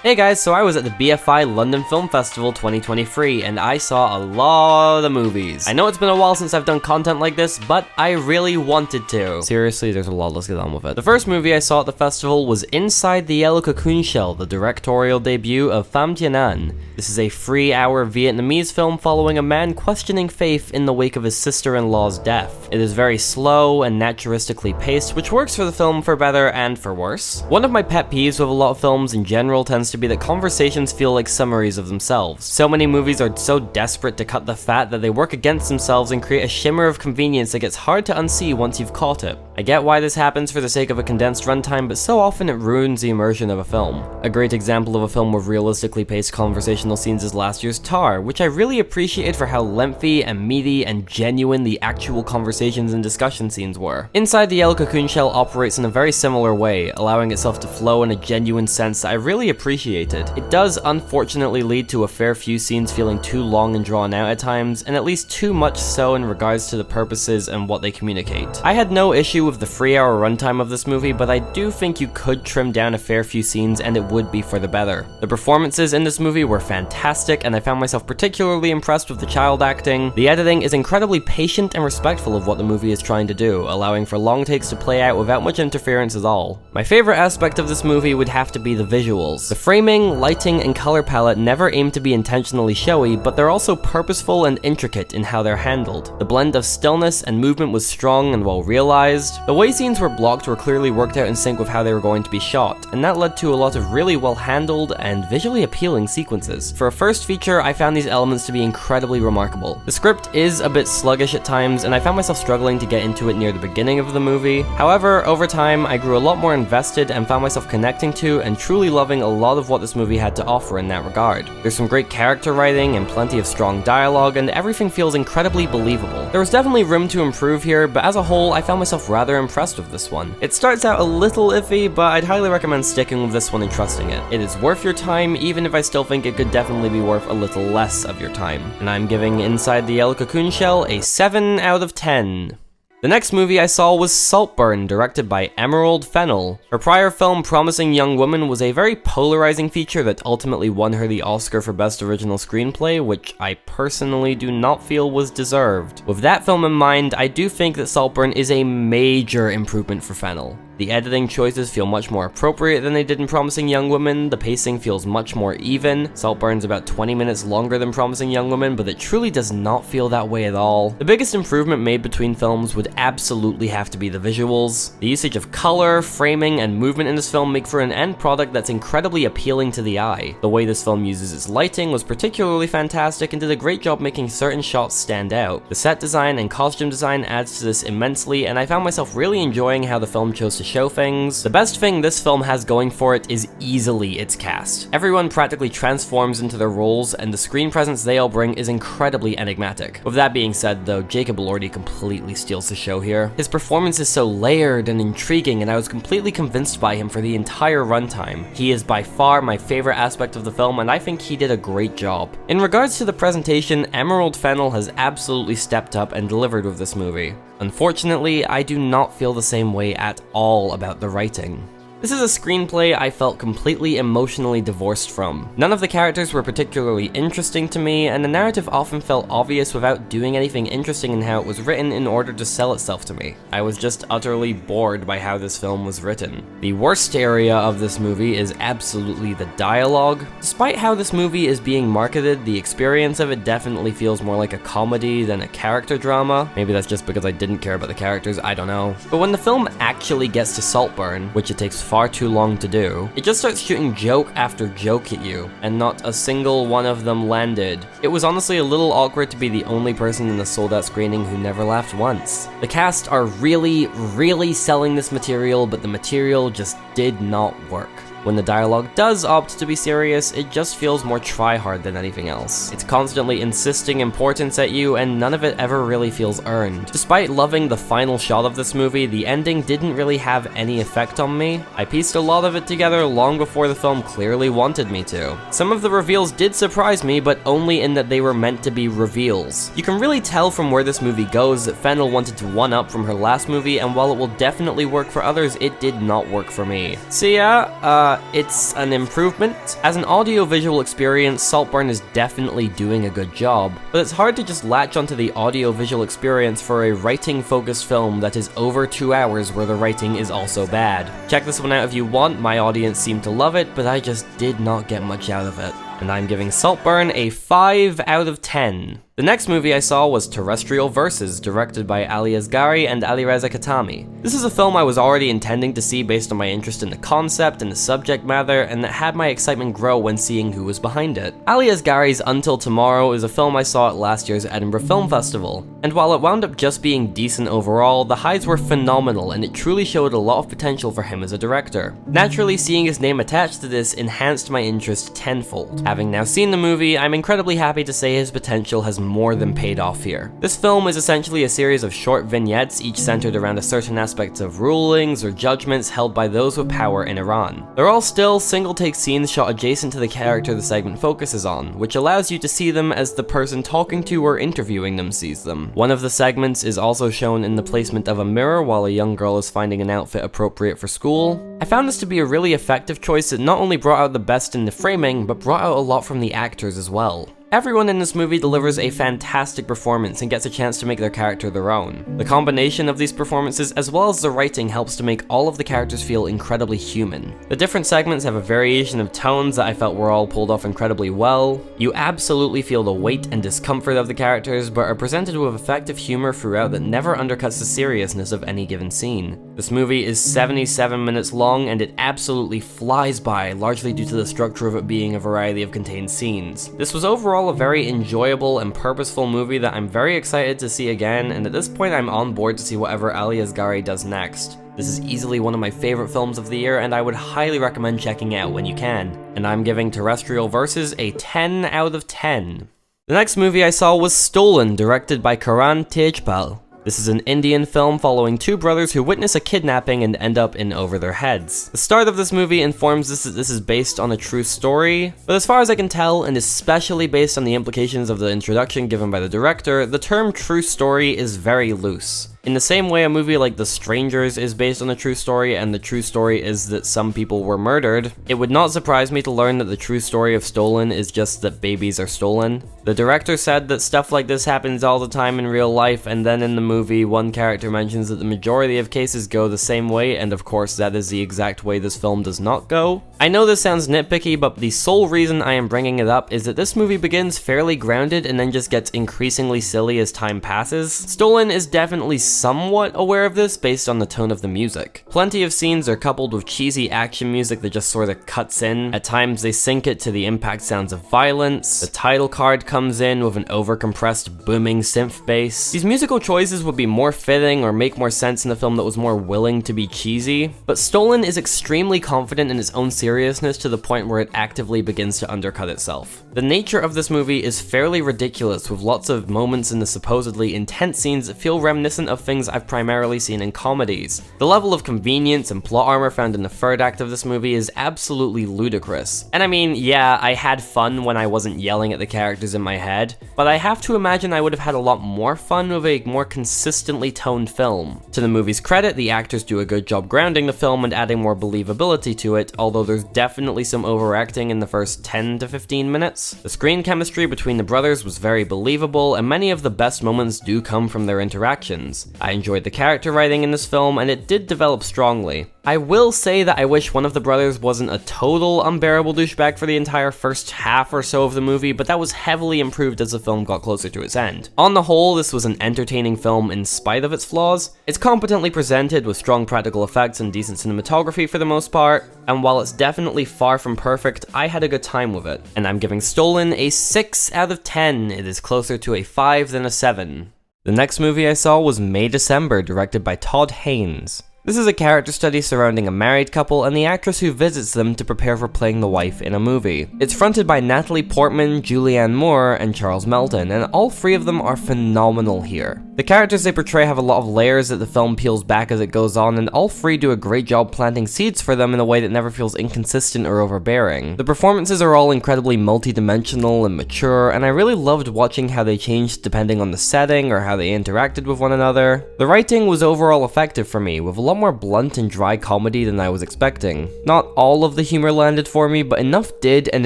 Hey guys, so I was at the BFI London Film Festival 2023 and I saw a lot of movies. I know it's been a while since I've done content like this, but I really wanted to. Seriously, there's a lot, let's get on with it. The first movie I saw at the festival was Inside the Yellow Cocoon Shell, the directorial debut of Pham Thien An. This is a 3-hour Vietnamese film following a man questioning faith in the wake of his sister-in-law's death. It is very slow and naturalistically paced, which works for the film for better and for worse. One of my pet peeves with a lot of films in general tends to be that conversations feel like summaries of themselves. So many movies are so desperate to cut the fat that they work against themselves and create a shimmer of convenience that gets hard to unsee once you've caught it. I get why this happens for the sake of a condensed runtime, but so often it ruins the immersion of a film. A great example of a film with realistically paced conversational scenes is last year's Tar, which I really appreciated for how lengthy and meaty and genuine the actual conversations and discussion scenes were. Inside the Yellow Cocoon Shell operates in a very similar way, allowing itself to flow in a genuine sense that I really appreciated. It does unfortunately lead to a fair few scenes feeling too long and drawn out at times, and at least too much so in regards to the purposes and what they communicate. I had no issue with the 3-hour runtime of this movie, but I do think you could trim down a fair few scenes and it would be for the better. The performances in this movie were fantastic, and I found myself particularly impressed with the child acting. The editing is incredibly patient and respectful of what the movie is trying to do, allowing for long takes to play out without much interference at all. My favorite aspect of this movie would have to be the visuals. The framing, lighting, and color palette never aim to be intentionally showy, but they're also purposeful and intricate in how they're handled. The blend of stillness and movement was strong and well realized. The way scenes were blocked were clearly worked out in sync with how they were going to be shot, and that led to a lot of really well handled and visually appealing sequences. For a first feature, I found these elements to be incredibly remarkable. The script is a bit sluggish at times, and I found myself struggling to get into it near the beginning of the movie. However, over time, I grew a lot more invested and found myself connecting to and truly loving a lot of what this movie had to offer in that regard. There's some great character writing and plenty of strong dialogue, and everything feels incredibly believable. There was definitely room to improve here, but as a whole, I found myself rather impressed with this one. It starts out a little iffy, but I'd highly recommend sticking with this one and trusting it. It is worth your time, even if I still think it could definitely be worth a little less of your time. And I'm giving Inside the Yellow Cocoon Shell a 7 out of 10. The next movie I saw was Saltburn, directed by Emerald Fennell. Her prior film, Promising Young Woman, was a very polarizing feature that ultimately won her the Oscar for Best Original Screenplay, which I personally do not feel was deserved. With that film in mind, I do think that Saltburn is a major improvement for Fennell. The editing choices feel much more appropriate than they did in Promising Young Woman, the pacing feels much more even. Saltburn's about 20 minutes longer than Promising Young Woman, but it truly does not feel that way at all. The biggest improvement made between films would absolutely have to be the visuals. The usage of color, framing, and movement in this film make for an end product that's incredibly appealing to the eye. The way this film uses its lighting was particularly fantastic and did a great job making certain shots stand out. The set design and costume design adds to this immensely, and I found myself really enjoying how the film chose to show things. The best thing this film has going for it is easily its cast. Everyone practically transforms into their roles, and the screen presence they all bring is incredibly enigmatic. With that being said though, Jacob Elordi completely steals the show here. His performance is so layered and intriguing, and I was completely convinced by him for the entire runtime. He is by far my favorite aspect of the film, and I think he did a great job. In regards to the presentation, Emerald Fennell has absolutely stepped up and delivered with this movie. Unfortunately, I do not feel the same way at all about the writing. This is a screenplay I felt completely emotionally divorced from. None of the characters were particularly interesting to me, and the narrative often felt obvious without doing anything interesting in how it was written in order to sell itself to me. I was just utterly bored by how this film was written. The worst area of this movie is absolutely the dialogue. Despite how this movie is being marketed, the experience of it definitely feels more like a comedy than a character drama. Maybe that's just because I didn't care about the characters, I don't know. But when the film actually gets to Saltburn, which it takes far too long to do, it just starts shooting joke after joke at you, and not a single one of them landed. It was honestly a little awkward to be the only person in the sold-out screening who never laughed once. The cast are really selling this material, but the material just did not work. When the dialogue does opt to be serious, it just feels more try-hard than anything else. It's constantly insisting importance at you, and none of it ever really feels earned. Despite loving the final shot of this movie, the ending didn't really have any effect on me. I pieced a lot of it together long before the film clearly wanted me to. Some of the reveals did surprise me, but only in that they were meant to be reveals. You can really tell from where this movie goes that Fennell wanted to one-up from her last movie, and while it will definitely work for others, it did not work for me. So yeah, it's an improvement. As an audio-visual experience, Saltburn is definitely doing a good job, but it's hard to just latch onto the audio-visual experience for a writing-focused film that is over 2 hours where the writing is also bad. Check this one out if you want. My audience seemed to love it, but I just did not get much out of it. And I'm giving Saltburn a 5 out of 10. The next movie I saw was Terrestrial Verses, directed by Ali Asghari and Alireza Khatami. This is a film I was already intending to see based on my interest in the concept and the subject matter, and that had my excitement grow when seeing who was behind it. Ali Asghari's Until Tomorrow is a film I saw at last year's Edinburgh Film Festival, and while it wound up just being decent overall, the highs were phenomenal and it truly showed a lot of potential for him as a director. Naturally, seeing his name attached to this enhanced my interest tenfold. Having now seen the movie, I'm incredibly happy to say his potential has more than paid off here. This film is essentially a series of short vignettes, each centered around a certain aspect of rulings or judgments held by those with power in Iran. They're all still single-take scenes shot adjacent to the character the segment focuses on, which allows you to see them as the person talking to or interviewing them sees them. One of the segments is also shown in the placement of a mirror while a young girl is finding an outfit appropriate for school. I found this to be a really effective choice that not only brought out the best in the framing, but brought out a lot from the actors as well. Everyone in this movie delivers a fantastic performance and gets a chance to make their character their own. The combination of these performances as well as the writing helps to make all of the characters feel incredibly human. The different segments have a variation of tones that I felt were all pulled off incredibly well. You absolutely feel the weight and discomfort of the characters, but are presented with effective humor throughout that never undercuts the seriousness of any given scene. This movie is 77 minutes long and it absolutely flies by, largely due to the structure of it being a variety of contained scenes. This was overall a very enjoyable and purposeful movie that I'm very excited to see again, and at this point I'm on board to see whatever Ali Asghari does next. This is easily one of my favorite films of the year and I would highly recommend checking it out when you can. And I'm giving Terrestrial Verses a 10 out of 10. The next movie I saw was Stolen, directed by Karan Tejpal. This is an Indian film following two brothers who witness a kidnapping and end up in over their heads. The start of this movie informs us that this is based on a true story, but as far as I can tell, and especially based on the implications of the introduction given by the director, the term true story is very loose. In the same way a movie like The Strangers is based on a true story and the true story is that some people were murdered, it would not surprise me to learn that the true story of Stolen is just that babies are stolen. The director said that stuff like this happens all the time in real life, and then in the movie one character mentions that the majority of cases go the same way, and of course that is the exact way this film does not go. I know this sounds nitpicky, but the sole reason I am bringing it up is that this movie begins fairly grounded and then just gets increasingly silly as time passes. Stolen is definitely somewhat aware of this based on the tone of the music. Plenty of scenes are coupled with cheesy action music that just sort of cuts in. At times they sync it to the impact sounds of violence. The title card comes in with an overcompressed booming synth bass. These musical choices would be more fitting or make more sense in a film that was more willing to be cheesy, but Stolen is extremely confident in its own seriousness to the point where it actively begins to undercut itself. The nature of this movie is fairly ridiculous, with lots of moments in the supposedly intense scenes that feel reminiscent of things I've primarily seen in comedies. The level of convenience and plot armor found in the third act of this movie is absolutely ludicrous. And I mean, yeah, I had fun when I wasn't yelling at the characters in my head, but I have to imagine I would have had a lot more fun with a more consistently toned film. To the movie's credit, the actors do a good job grounding the film and adding more believability to it, although there's definitely some overacting in the first 10 to 15 minutes. The screen chemistry between the brothers was very believable, and many of the best moments do come from their interactions. I enjoyed the character writing in this film, and it did develop strongly. I will say that I wish one of the brothers wasn't a total unbearable douchebag for the entire first half or so of the movie, but that was heavily improved as the film got closer to its end. On the whole, this was an entertaining film in spite of its flaws. It's competently presented with strong practical effects and decent cinematography for the most part, and while it's definitely far from perfect, I had a good time with it. And I'm giving Stolen a 6 out of 10. It is closer to a 5 than a 7. The next movie I saw was May December, directed by Todd Haynes. This is a character study surrounding a married couple and the actress who visits them to prepare for playing the wife in a movie. It's fronted by Natalie Portman, Julianne Moore, and Charles Melton, and all three of them are phenomenal here. The The characters they portray have a lot of layers that the film peels back as it goes on, and all three do a great job planting seeds for them in a way that never feels inconsistent or overbearing. The performances are all incredibly multi-dimensional and mature, and I really loved watching how they changed depending on the setting or how they interacted with one another. The writing was overall effective for me, with a lot more blunt and dry comedy than I was expecting. Not all of the humor landed for me, but enough did, and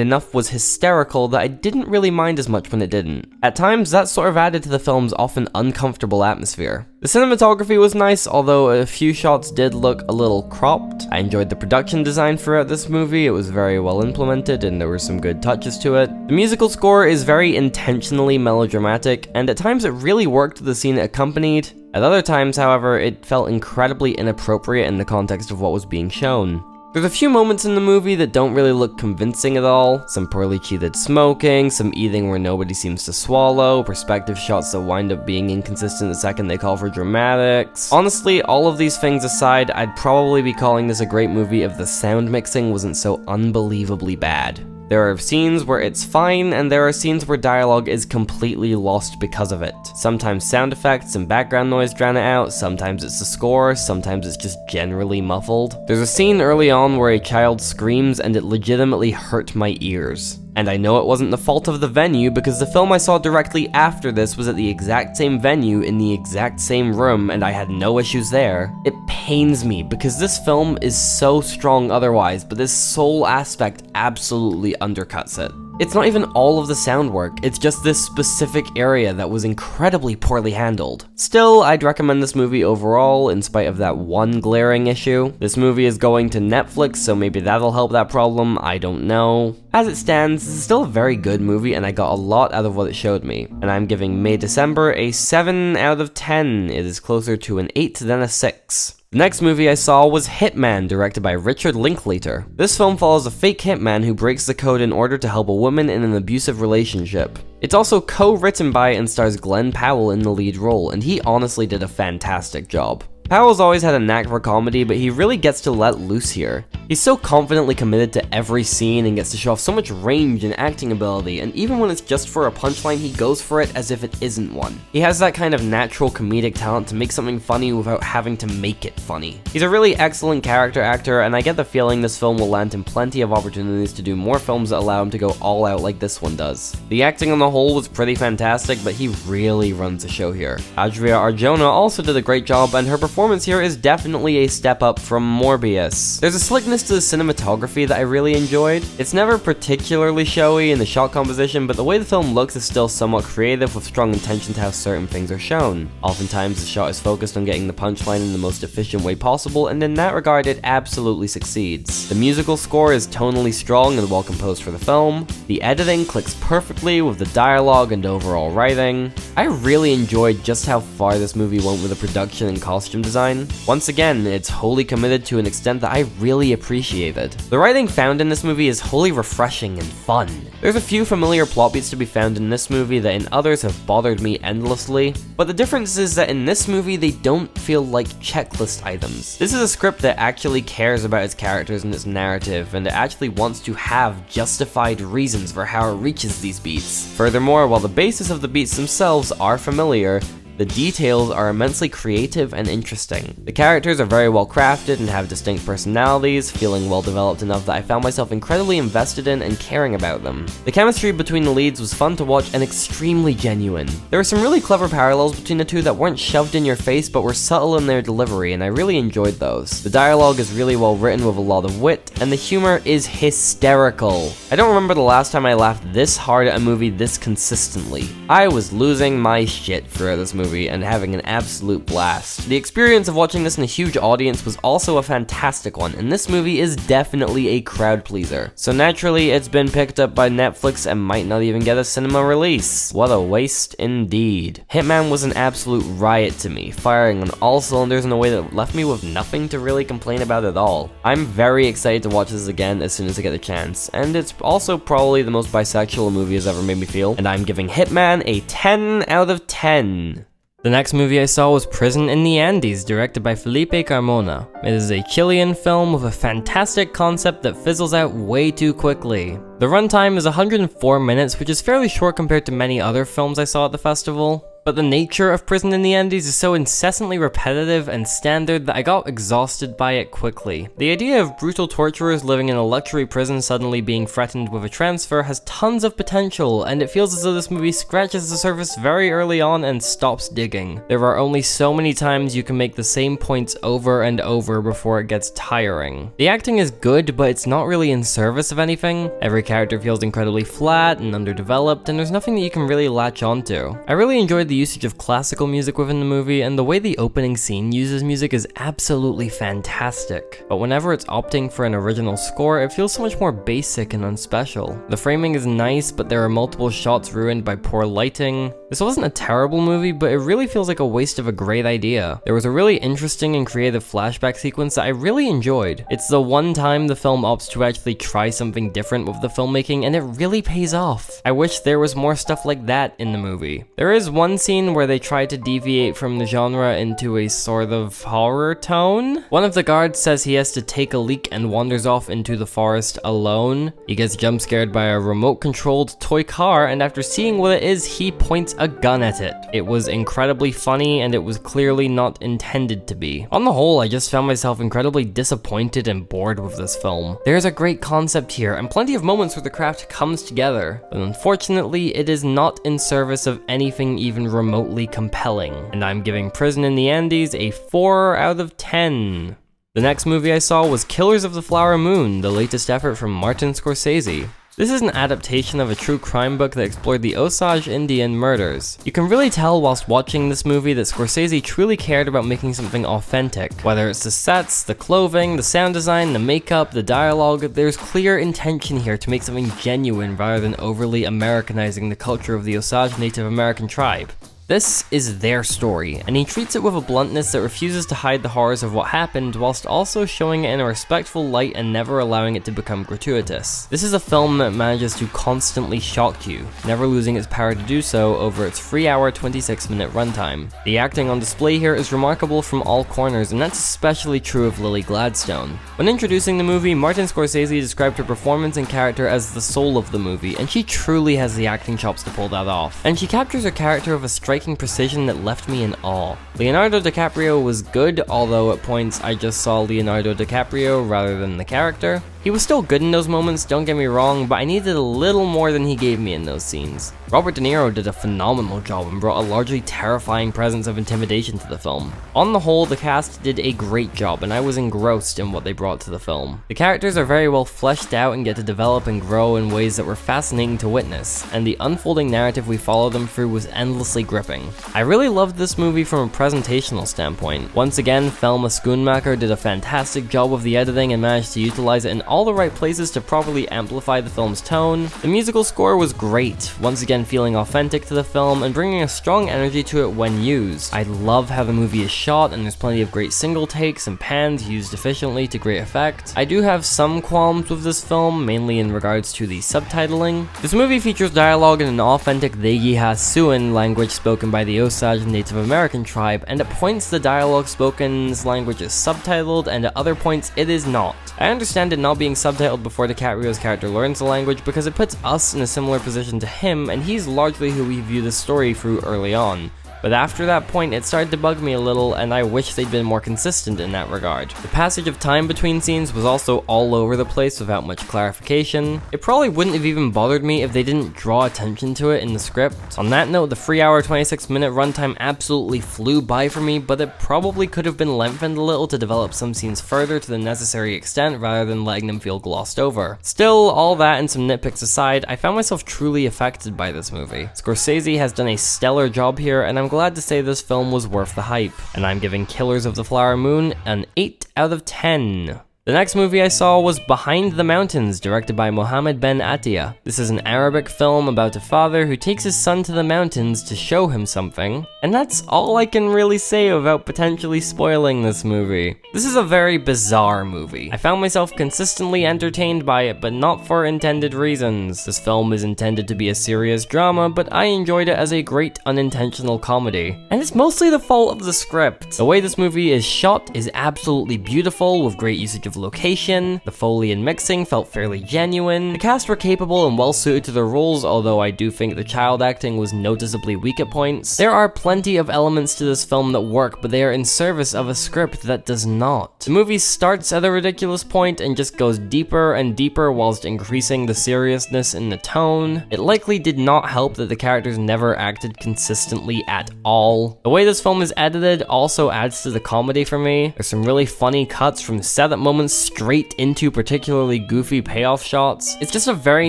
enough was hysterical that I didn't really mind as much when it didn't. At times, that sort of added to the film's often uncomfortable atmosphere. The cinematography was nice, although a few shots did look a little cropped. I enjoyed the production design throughout this movie. It was very well implemented and there were some good touches to it. The musical score is very intentionally melodramatic, and at times it really worked with the scene it accompanied. At other times, however, it felt incredibly inappropriate in the context of what was being shown. There's a few moments in the movie that don't really look convincing at all. Some poorly cheated smoking, some eating where nobody seems to swallow, perspective shots that wind up being inconsistent the second they call for dramatics. Honestly, all of these things aside, I'd probably be calling this a great movie if the sound mixing wasn't so unbelievably bad. There are scenes where it's fine, and there are scenes where dialogue is completely lost because of it. Sometimes sound effects and background noise drown it out, sometimes it's the score, sometimes it's just generally muffled. There's a scene early on where a child screams and it legitimately hurt my ears. And I know it wasn't the fault of the venue because the film I saw directly after this was at the exact same venue in the exact same room and I had no issues there. It pains me because this film is so strong otherwise, but this soul aspect absolutely undercuts it. It's not even all of the sound work, it's just this specific area that was incredibly poorly handled. Still, I'd recommend this movie overall, in spite of that one glaring issue. This movie is going to Netflix, so maybe that'll help that problem, I don't know. As it stands, this is still a very good movie and I got a lot out of what it showed me. And I'm giving May December a 7 out of 10, it is closer to an 8 than a 6. The next movie I saw was Hitman, directed by Richard Linklater. This film follows a fake hitman who breaks the code in order to help a woman in an abusive relationship. It's also co-written by and stars Glenn Powell in the lead role, and he honestly did a fantastic job. Powell's always had a knack for comedy, but he really gets to let loose here. He's so confidently committed to every scene and gets to show off so much range and acting ability, and even when it's just for a punchline, he goes for it as if it isn't one. He has that kind of natural comedic talent to make something funny without having to make it funny. He's a really excellent character actor, and I get the feeling this film will land him plenty of opportunities to do more films that allow him to go all out like this one does. The acting on the whole was pretty fantastic, but he really runs the show here. Adria Arjona also did a great job, and her performance here is definitely a step up from Morbius. There's a slickness to the cinematography that I really enjoyed. It's never particularly showy in the shot composition, but the way the film looks is still somewhat creative with strong intention to how certain things are shown. Oftentimes the shot is focused on getting the punchline in the most efficient way possible, and in that regard it absolutely succeeds. The musical score is tonally strong and well composed for the film. The editing clicks perfectly with the dialogue and overall writing. I really enjoyed just how far this movie went with the production and costume design. Once again, it's wholly committed to an extent that I really appreciated. The writing found in this movie is wholly refreshing and fun. There's a few familiar plot beats to be found in this movie that in others have bothered me endlessly, but the difference is that in this movie they don't feel like checklist items. This is a script that actually cares about its characters and its narrative, and it actually wants to have justified reasons for how it reaches these beats. Furthermore, while the basis of the beats themselves are familiar, the details are immensely creative and interesting. The characters are very well crafted and have distinct personalities, feeling well developed enough that I found myself incredibly invested in and caring about them. The chemistry between the leads was fun to watch and extremely genuine. There were some really clever parallels between the two that weren't shoved in your face but were subtle in their delivery, and I really enjoyed those. The dialogue is really well written with a lot of wit, and the humor is hysterical. I don't remember the last time I laughed this hard at a movie this consistently. I was losing my shit throughout this movie and having an absolute blast. The experience of watching this in a huge audience was also a fantastic one, and this movie is definitely a crowd pleaser. So naturally, it's been picked up by Netflix and might not even get a cinema release. What a waste indeed. Hitman was an absolute riot to me, firing on all cylinders in a way that left me with nothing to really complain about at all. I'm very excited to watch this again as soon as I get the chance, and it's also probably the most bisexual a movie has ever made me feel, and I'm giving Hitman a 10 out of 10. The next movie I saw was Prison in the Andes, directed by Felipe Carmona. It is a Chilean film with a fantastic concept that fizzles out way too quickly. The runtime is 104 minutes, which is fairly short compared to many other films I saw at the festival. But the nature of Prison in the Andes is so incessantly repetitive and standard that I got exhausted by it quickly. The idea of brutal torturers living in a luxury prison suddenly being threatened with a transfer has tons of potential, and it feels as though this movie scratches the surface very early on and stops digging. There are only so many times you can make the same points over and over before it gets tiring. The acting is good, but it's not really in service of anything. Every character feels incredibly flat and underdeveloped, and there's nothing that you can really latch onto. I really enjoyed the usage of classical music within the movie, and the way the opening scene uses music is absolutely fantastic. But whenever it's opting for an original score, it feels so much more basic and unspecial. The framing is nice, but there are multiple shots ruined by poor lighting. This wasn't a terrible movie, but it really feels like a waste of a great idea. There was a really interesting and creative flashback sequence that I really enjoyed. It's the one time the film opts to actually try something different with the filmmaking, and it really pays off. I wish there was more stuff like that in the movie. There is one scene where they try to deviate from the genre into a sort of horror tone. One of the guards says he has to take a leak and wanders off into the forest alone. He gets jump scared by a remote-controlled toy car, and after seeing what it is, he points a gun at it. It was incredibly funny, and it was clearly not intended to be. On the whole, I just found myself incredibly disappointed and bored with this film. There's a great concept here, and plenty of moments where the craft comes together, but unfortunately, it is not in service of anything even remotely compelling, and I'm giving Prison in the Andes a 4 out of 10. The next movie I saw was Killers of the Flower Moon, the latest effort from Martin Scorsese. This is an adaptation of a true crime book that explored the Osage Indian murders. You can really tell whilst watching this movie that Scorsese truly cared about making something authentic. Whether it's the sets, the clothing, the sound design, the makeup, the dialogue, there's clear intention here to make something genuine rather than overly Americanizing the culture of the Osage Native American tribe. This is their story, and he treats it with a bluntness that refuses to hide the horrors of what happened whilst also showing it in a respectful light and never allowing it to become gratuitous. This is a film that manages to constantly shock you, never losing its power to do so over its 3-hour 26-minute runtime. The acting on display here is remarkable from all corners, and that's especially true of Lily Gladstone. When introducing the movie, Martin Scorsese described her performance and character as the soul of the movie, and she truly has the acting chops to pull that off. And she captures her character with a striking precision that left me in awe. Leonardo DiCaprio was good, although at points I just saw Leonardo DiCaprio rather than the character. He was still good in those moments, don't get me wrong, but I needed a little more than he gave me in those scenes. Robert De Niro did a phenomenal job and brought a largely terrifying presence of intimidation to the film. On the whole, the cast did a great job, and I was engrossed in what they brought to the film. The characters are very well fleshed out and get to develop and grow in ways that were fascinating to witness, and the unfolding narrative we followed them through was endlessly gripping. I really loved this movie from a presentational standpoint. Once again, Thelma Schoonmaker did a fantastic job of the editing and managed to utilize it in all the right places to properly amplify the film's tone. The musical score was great, once again feeling authentic to the film and bringing a strong energy to it when used. I love how the movie is shot, and there's plenty of great single takes and pans used efficiently to great effect. I do have some qualms with this film, mainly in regards to the subtitling. This movie features dialogue in an authentic Degiha Siouan language spoken by the Osage Native American tribe, and at points the dialogue spoken in this language is subtitled, and at other points it is not. I understand it not being subtitled before DiCaprio's character learns the language because it puts us in a similar position to him, and he's largely who we view the story through early on. But after that point, it started to bug me a little, and I wish they'd been more consistent in that regard. The passage of time between scenes was also all over the place without much clarification. It probably wouldn't have even bothered me if they didn't draw attention to it in the script. On that note, the 3-hour 26-minute runtime absolutely flew by for me, but it probably could have been lengthened a little to develop some scenes further to the necessary extent rather than letting them feel glossed over. Still, all that and some nitpicks aside, I found myself truly affected by this movie. Scorsese has done a stellar job here, and I'm glad to say this film was worth the hype, and I'm giving Killers of the Flower Moon an 8 out of 10. The next movie I saw was Behind the Mountains, directed by Mohammed Ben Attia. This is an Arabic film about a father who takes his son to the mountains to show him something, and that's all I can really say without potentially spoiling this movie. This is a very bizarre movie. I found myself consistently entertained by it, but not for intended reasons. This film is intended to be a serious drama, but I enjoyed it as a great unintentional comedy. And it's mostly the fault of the script. The way this movie is shot is absolutely beautiful, with great usage of of location, the Foley and mixing felt fairly genuine, the cast were capable and well suited to their roles, although I do think the child acting was noticeably weak at points. There are plenty of elements to this film that work, but they are in service of a script that does not. The movie starts at a ridiculous point and just goes deeper and deeper whilst increasing the seriousness in the tone. It likely did not help that the characters never acted consistently at all. The way this film is edited also adds to the comedy for me. There's some really funny cuts from setup moments straight into particularly goofy payoff shots. It's just a very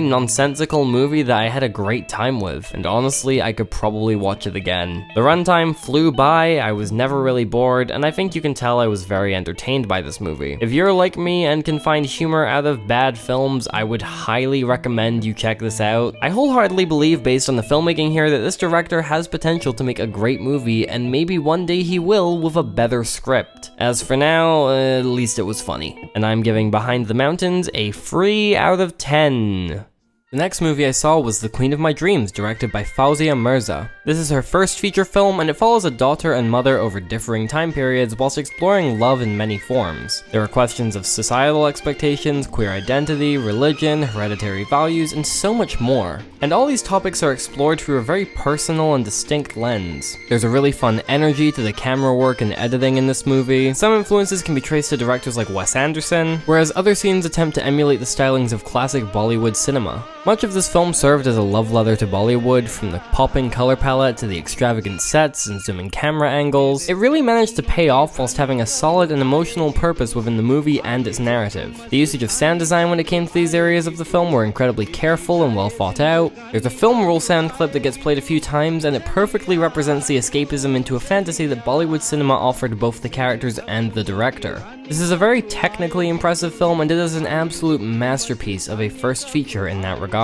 nonsensical movie that I had a great time with, and honestly, I could probably watch it again. The runtime flew by, I was never really bored, and I think you can tell I was very entertained by this movie. If you're like me and can find humor out of bad films, I would highly recommend you check this out. I wholeheartedly believe, based on the filmmaking here, that this director has potential to make a great movie, and maybe one day he will with a better script. As for now, at least it was funny. And I'm giving Behind the Mountains a 3 out of 10. The next movie I saw was The Queen of My Dreams, directed by Fawzia Mirza. This is her first feature film, and it follows a daughter and mother over differing time periods whilst exploring love in many forms. There are questions of societal expectations, queer identity, religion, hereditary values, and so much more. And all these topics are explored through a very personal and distinct lens. There's a really fun energy to the camera work and editing in this movie. Some influences can be traced to directors like Wes Anderson, whereas other scenes attempt to emulate the stylings of classic Bollywood cinema. Much of this film served as a love letter to Bollywood, from the popping color palette to the extravagant sets and zooming camera angles. It really managed to pay off whilst having a solid and emotional purpose within the movie and its narrative. The usage of sound design when it came to these areas of the film were incredibly careful and well thought out. There's a film roll sound clip that gets played a few times, and it perfectly represents the escapism into a fantasy that Bollywood cinema offered both the characters and the director. This is a very technically impressive film, and it is an absolute masterpiece of a first feature in that regard.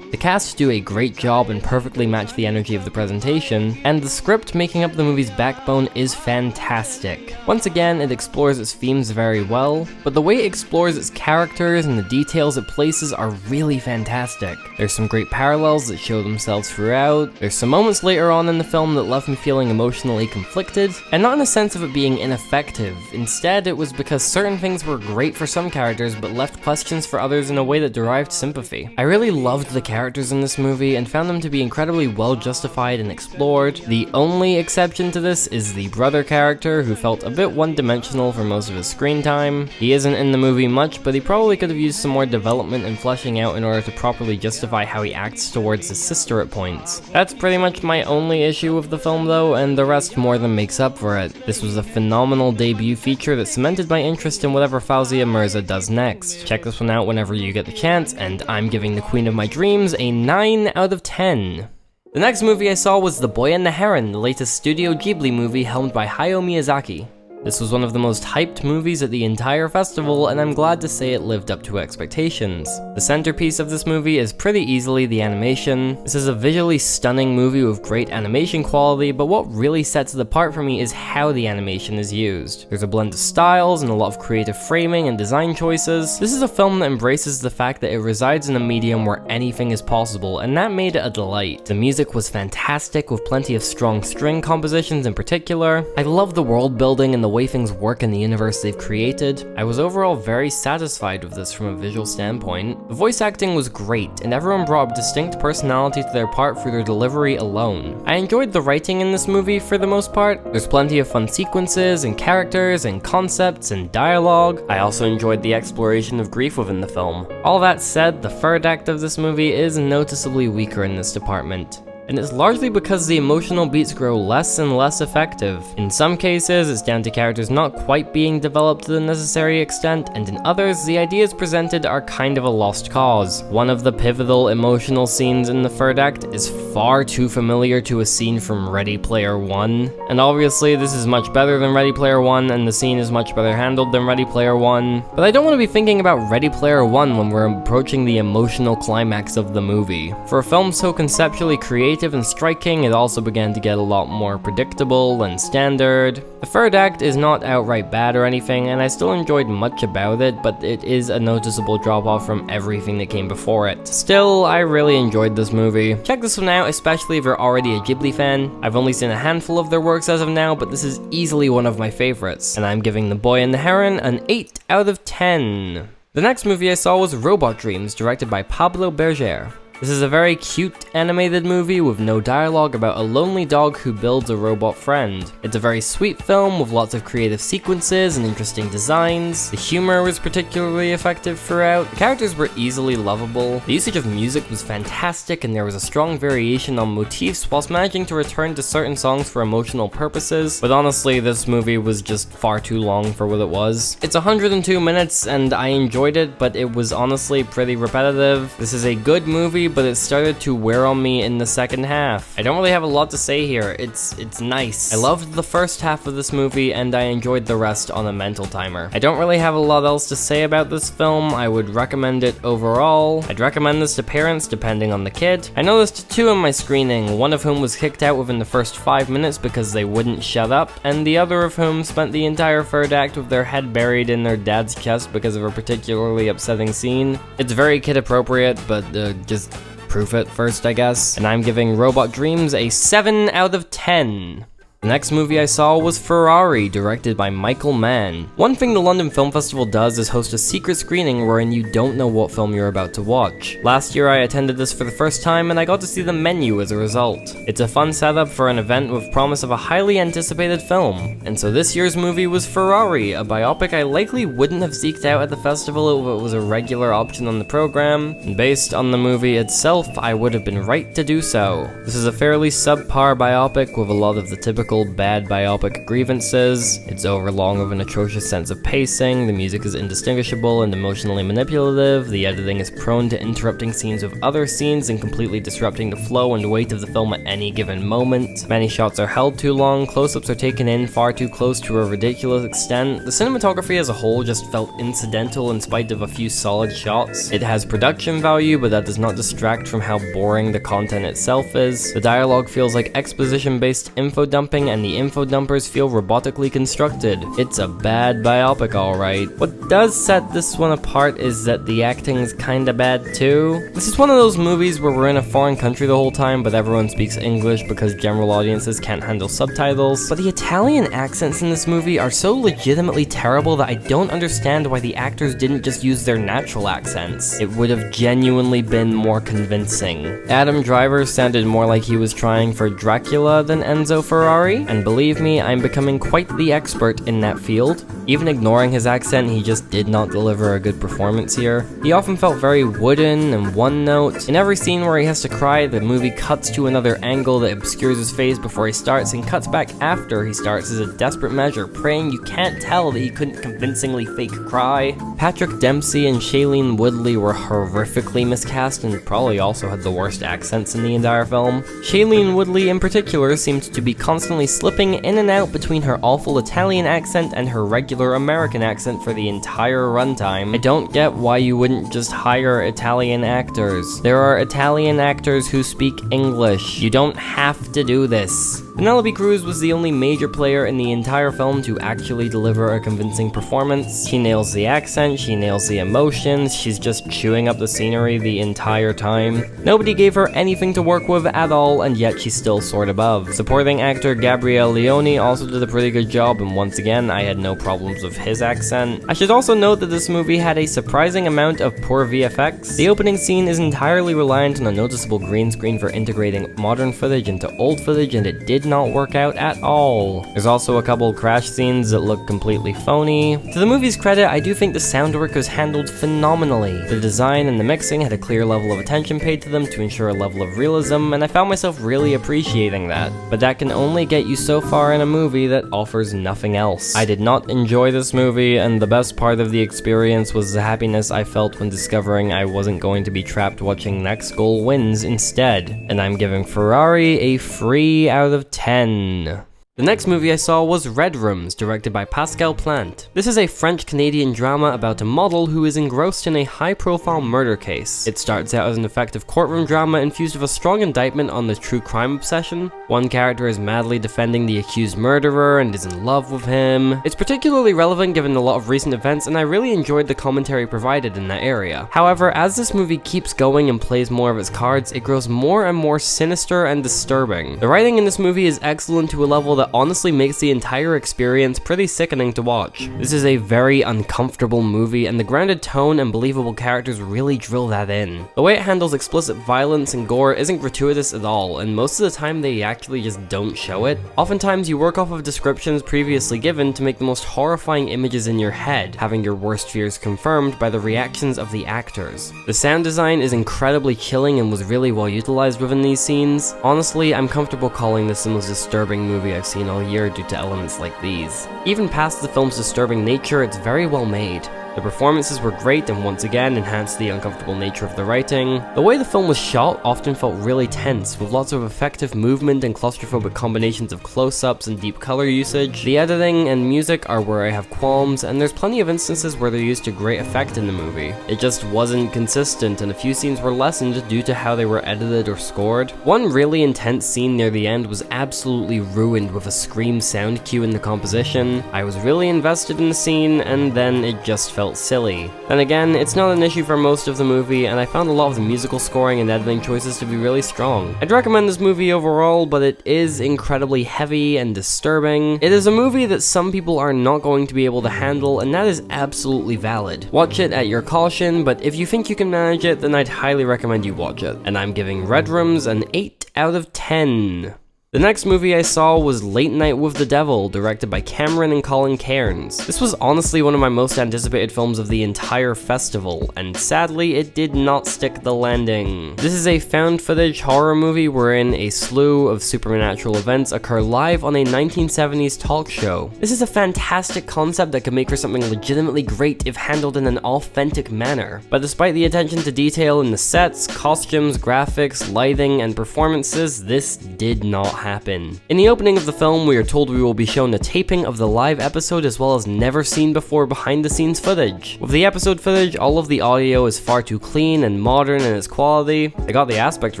The cast do a great job and perfectly match the energy of the presentation, and the script making up the movie's backbone is fantastic. Once again, it explores its themes very well, but the way it explores its characters and the details it places are really fantastic. There's some great parallels that show themselves throughout. There's some moments later on in the film that left me feeling emotionally conflicted, and not in a sense of it being ineffective. Instead, it was because certain things were great for some characters but left questions for others in a way that derived sympathy. I really loved the characters in this movie and found them to be incredibly well justified and explored. The only exception to this is the brother character, who felt a bit one-dimensional for most of his screen time. He isn't in the movie much, but he probably could have used some more development and fleshing out in order to properly justify how he acts towards his sister at points. That's pretty much my only issue with the film though, and the rest more than makes up for it. This was a phenomenal debut feature that cemented my interest in whatever Fawzia Mirza does next. Check this one out whenever you get the chance, and I'm giving The Queen of My Dreams a 9 out of 10. The next movie I saw was The Boy and the Heron, the latest Studio Ghibli movie helmed by Hayao Miyazaki. This was one of the most hyped movies at the entire festival, and I'm glad to say it lived up to expectations. The centerpiece of this movie is pretty easily the animation. This is a visually stunning movie with great animation quality, but what really sets it apart for me is how the animation is used. There's a blend of styles and a lot of creative framing and design choices. This is a film that embraces the fact that it resides in a medium where anything is possible, and that made it a delight. The music was fantastic, with plenty of strong string compositions in particular. I love the world building and the way things work in the universe they've created. I was overall very satisfied with this from a visual standpoint. The voice acting was great, and everyone brought a distinct personality to their part through their delivery alone. I enjoyed the writing in this movie for the most part. There's plenty of fun sequences and characters and concepts and dialogue. I also enjoyed the exploration of grief within the film. All that said, the third act of this movie is noticeably weaker in this department. And it's largely because the emotional beats grow less and less effective. In some cases, it's down to characters not quite being developed to the necessary extent, and in others, the ideas presented are kind of a lost cause. One of the pivotal emotional scenes in the third act is far too familiar to a scene from Ready Player One. And obviously, this is much better than Ready Player One, and the scene is much better handled than Ready Player One. But I don't want to be thinking about Ready Player One when we're approaching the emotional climax of the movie. For a film so conceptually creative creative and striking, it also began to get a lot more predictable and standard. The third act is not outright bad or anything, and I still enjoyed much about it, but it is a noticeable drop-off from everything that came before it. Still, I really enjoyed this movie. Check this one out, especially if you're already a Ghibli fan. I've only seen a handful of their works as of now, but this is easily one of my favorites, and I'm giving The Boy and the Heron an 8 out of 10. The next movie I saw was Robot Dreams, directed by Pablo Berger. This is a very cute animated movie with no dialogue about a lonely dog who builds a robot friend. It's a very sweet film with lots of creative sequences and interesting designs. The humor was particularly effective throughout. The characters were easily lovable. The usage of music was fantastic, and there was a strong variation on motifs whilst managing to return to certain songs for emotional purposes. But honestly, this movie was just far too long for what it was. It's 102 minutes and I enjoyed it, but it was honestly pretty repetitive. This is a good movie, but it started to wear on me in the second half. I don't really have a lot to say here. It's nice. I loved the first half of this movie and I enjoyed the rest on a mental timer. I don't really have a lot else to say about this film. I would recommend it overall. I'd recommend this to parents depending on the kid. I noticed two in my screening, one of whom was kicked out within the first 5 minutes because they wouldn't shut up, and the other of whom spent the entire third act with their head buried in their dad's chest because of a particularly upsetting scene. It's very kid appropriate, but just proof it first, I guess. And I'm giving Robot Dreams a 7 out of 10. The next movie I saw was Ferrari, directed by Michael Mann. One thing the London Film Festival does is host a secret screening wherein you don't know what film you're about to watch. Last year I attended this for the first time and I got to see the menu as a result. It's a fun setup for an event with promise of a highly anticipated film. And so this year's movie was Ferrari, a biopic I likely wouldn't have seeked out at the festival if it was a regular option on the program. And based on the movie itself, I would have been right to do so. This is a fairly subpar biopic with a lot of the typical bad biopic grievances. It's overlong with an atrocious sense of pacing, the music is indistinguishable and emotionally manipulative, the editing is prone to interrupting scenes with other scenes and completely disrupting the flow and weight of the film at any given moment. Many shots are held too long, close-ups are taken in far too close to a ridiculous extent. The cinematography as a whole just felt incidental in spite of a few solid shots. It has production value, but that does not distract from how boring the content itself is. The dialogue feels like exposition-based info dumping, and the info dumpers feel robotically constructed. It's a bad biopic, alright. What does set this one apart is that the acting's kinda bad too. This is one of those movies where we're in a foreign country the whole time, but everyone speaks English because general audiences can't handle subtitles. But the Italian accents in this movie are so legitimately terrible that I don't understand why the actors didn't just use their natural accents. It would have genuinely been more convincing. Adam Driver sounded more like he was trying for Dracula than Enzo Ferrari, and believe me, I'm becoming quite the expert in that field. Even ignoring his accent, he just did not deliver a good performance here. He often felt very wooden and one-note. In every scene where he has to cry, the movie cuts to another angle that obscures his face before he starts and cuts back after he starts as a desperate measure, praying you can't tell that he couldn't convincingly fake cry. Patrick Dempsey and Shailene Woodley were horrifically miscast and probably also had the worst accents in the entire film. Shailene Woodley in particular seemed to be constantly slipping in and out between her awful Italian accent and her regular American accent for the entire runtime. I don't get why you wouldn't just hire Italian actors. There are Italian actors who speak English. You don't have to do this. Penelope Cruz was the only major player in the entire film to actually deliver a convincing performance. She nails the accent, she nails the emotions, she's just chewing up the scenery the entire time. Nobody gave her anything to work with at all, and yet she's still soared above. Supporting actor Gabrielle Leone also did a pretty good job, and once again, I had no problems with his accent. I should also note that this movie had a surprising amount of poor VFX. The opening scene is entirely reliant on a noticeable green screen for integrating modern footage into old footage, and it did not work out at all. There's also a couple crash scenes that look completely phony. To the movie's credit, I do think the sound work was handled phenomenally. The design and the mixing had a clear level of attention paid to them to ensure a level of realism, and I found myself really appreciating that. But that can only get you so far in a movie that offers nothing else. I did not enjoy this movie, and the best part of the experience was the happiness I felt when discovering I wasn't going to be trapped watching Next Goal Wins instead. And I'm giving Ferrari a 3 out of 10. The next movie I saw was Red Rooms, directed by Pascal Plante. This is a French-Canadian drama about a model who is engrossed in a high-profile murder case. It starts out as an effective courtroom drama infused with a strong indictment on the true crime obsession. One character is madly defending the accused murderer and is in love with him. It's particularly relevant given a lot of recent events, and I really enjoyed the commentary provided in that area. However, as this movie keeps going and plays more of its cards, it grows more and more sinister and disturbing. The writing in this movie is excellent to a level that honestly makes the entire experience pretty sickening to watch. This is a very uncomfortable movie, and the grounded tone and believable characters really drill that in. The way it handles explicit violence and gore isn't gratuitous at all, and most of the time they actually just don't show it. Oftentimes you work off of descriptions previously given to make the most horrifying images in your head, having your worst fears confirmed by the reactions of the actors. The sound design is incredibly chilling and was really well utilized within these scenes. Honestly, I'm comfortable calling this the most disturbing movie I've seen all year due to elements like these. Even past the film's disturbing nature, it's very well made. The performances were great and once again enhanced the uncomfortable nature of the writing. The way the film was shot often felt really tense, with lots of effective movement and claustrophobic combinations of close-ups and deep color usage. The editing and music are where I have qualms, and there's plenty of instances where they're used to great effect in the movie. It just wasn't consistent, and a few scenes were lessened due to how they were edited or scored. One really intense scene near the end was absolutely ruined with a scream sound cue in the composition. I was really invested in the scene, and then it just felt silly. Then again, it's not an issue for most of the movie, and I found a lot of the musical scoring and editing choices to be really strong. I'd recommend this movie overall, but it is incredibly heavy and disturbing. It is a movie that some people are not going to be able to handle, and that is absolutely valid. Watch it at your caution, but if you think you can manage it, then I'd highly recommend you watch it. And I'm giving Red Rooms an 8 out of 10. The next movie I saw was Late Night with the Devil, directed by Cameron and Colin Cairns. This was honestly one of my most anticipated films of the entire festival, and sadly it did not stick the landing. This is a found footage horror movie wherein a slew of supernatural events occur live on a 1970s talk show. This is a fantastic concept that could make for something legitimately great if handled in an authentic manner. But despite the attention to detail in the sets, costumes, graphics, lighting, and performances, this did not happen. In the opening of the film, we are told we will be shown a taping of the live episode as well as never seen before behind the scenes footage. With the episode footage, all of the audio is far too clean and modern in its quality. I got the aspect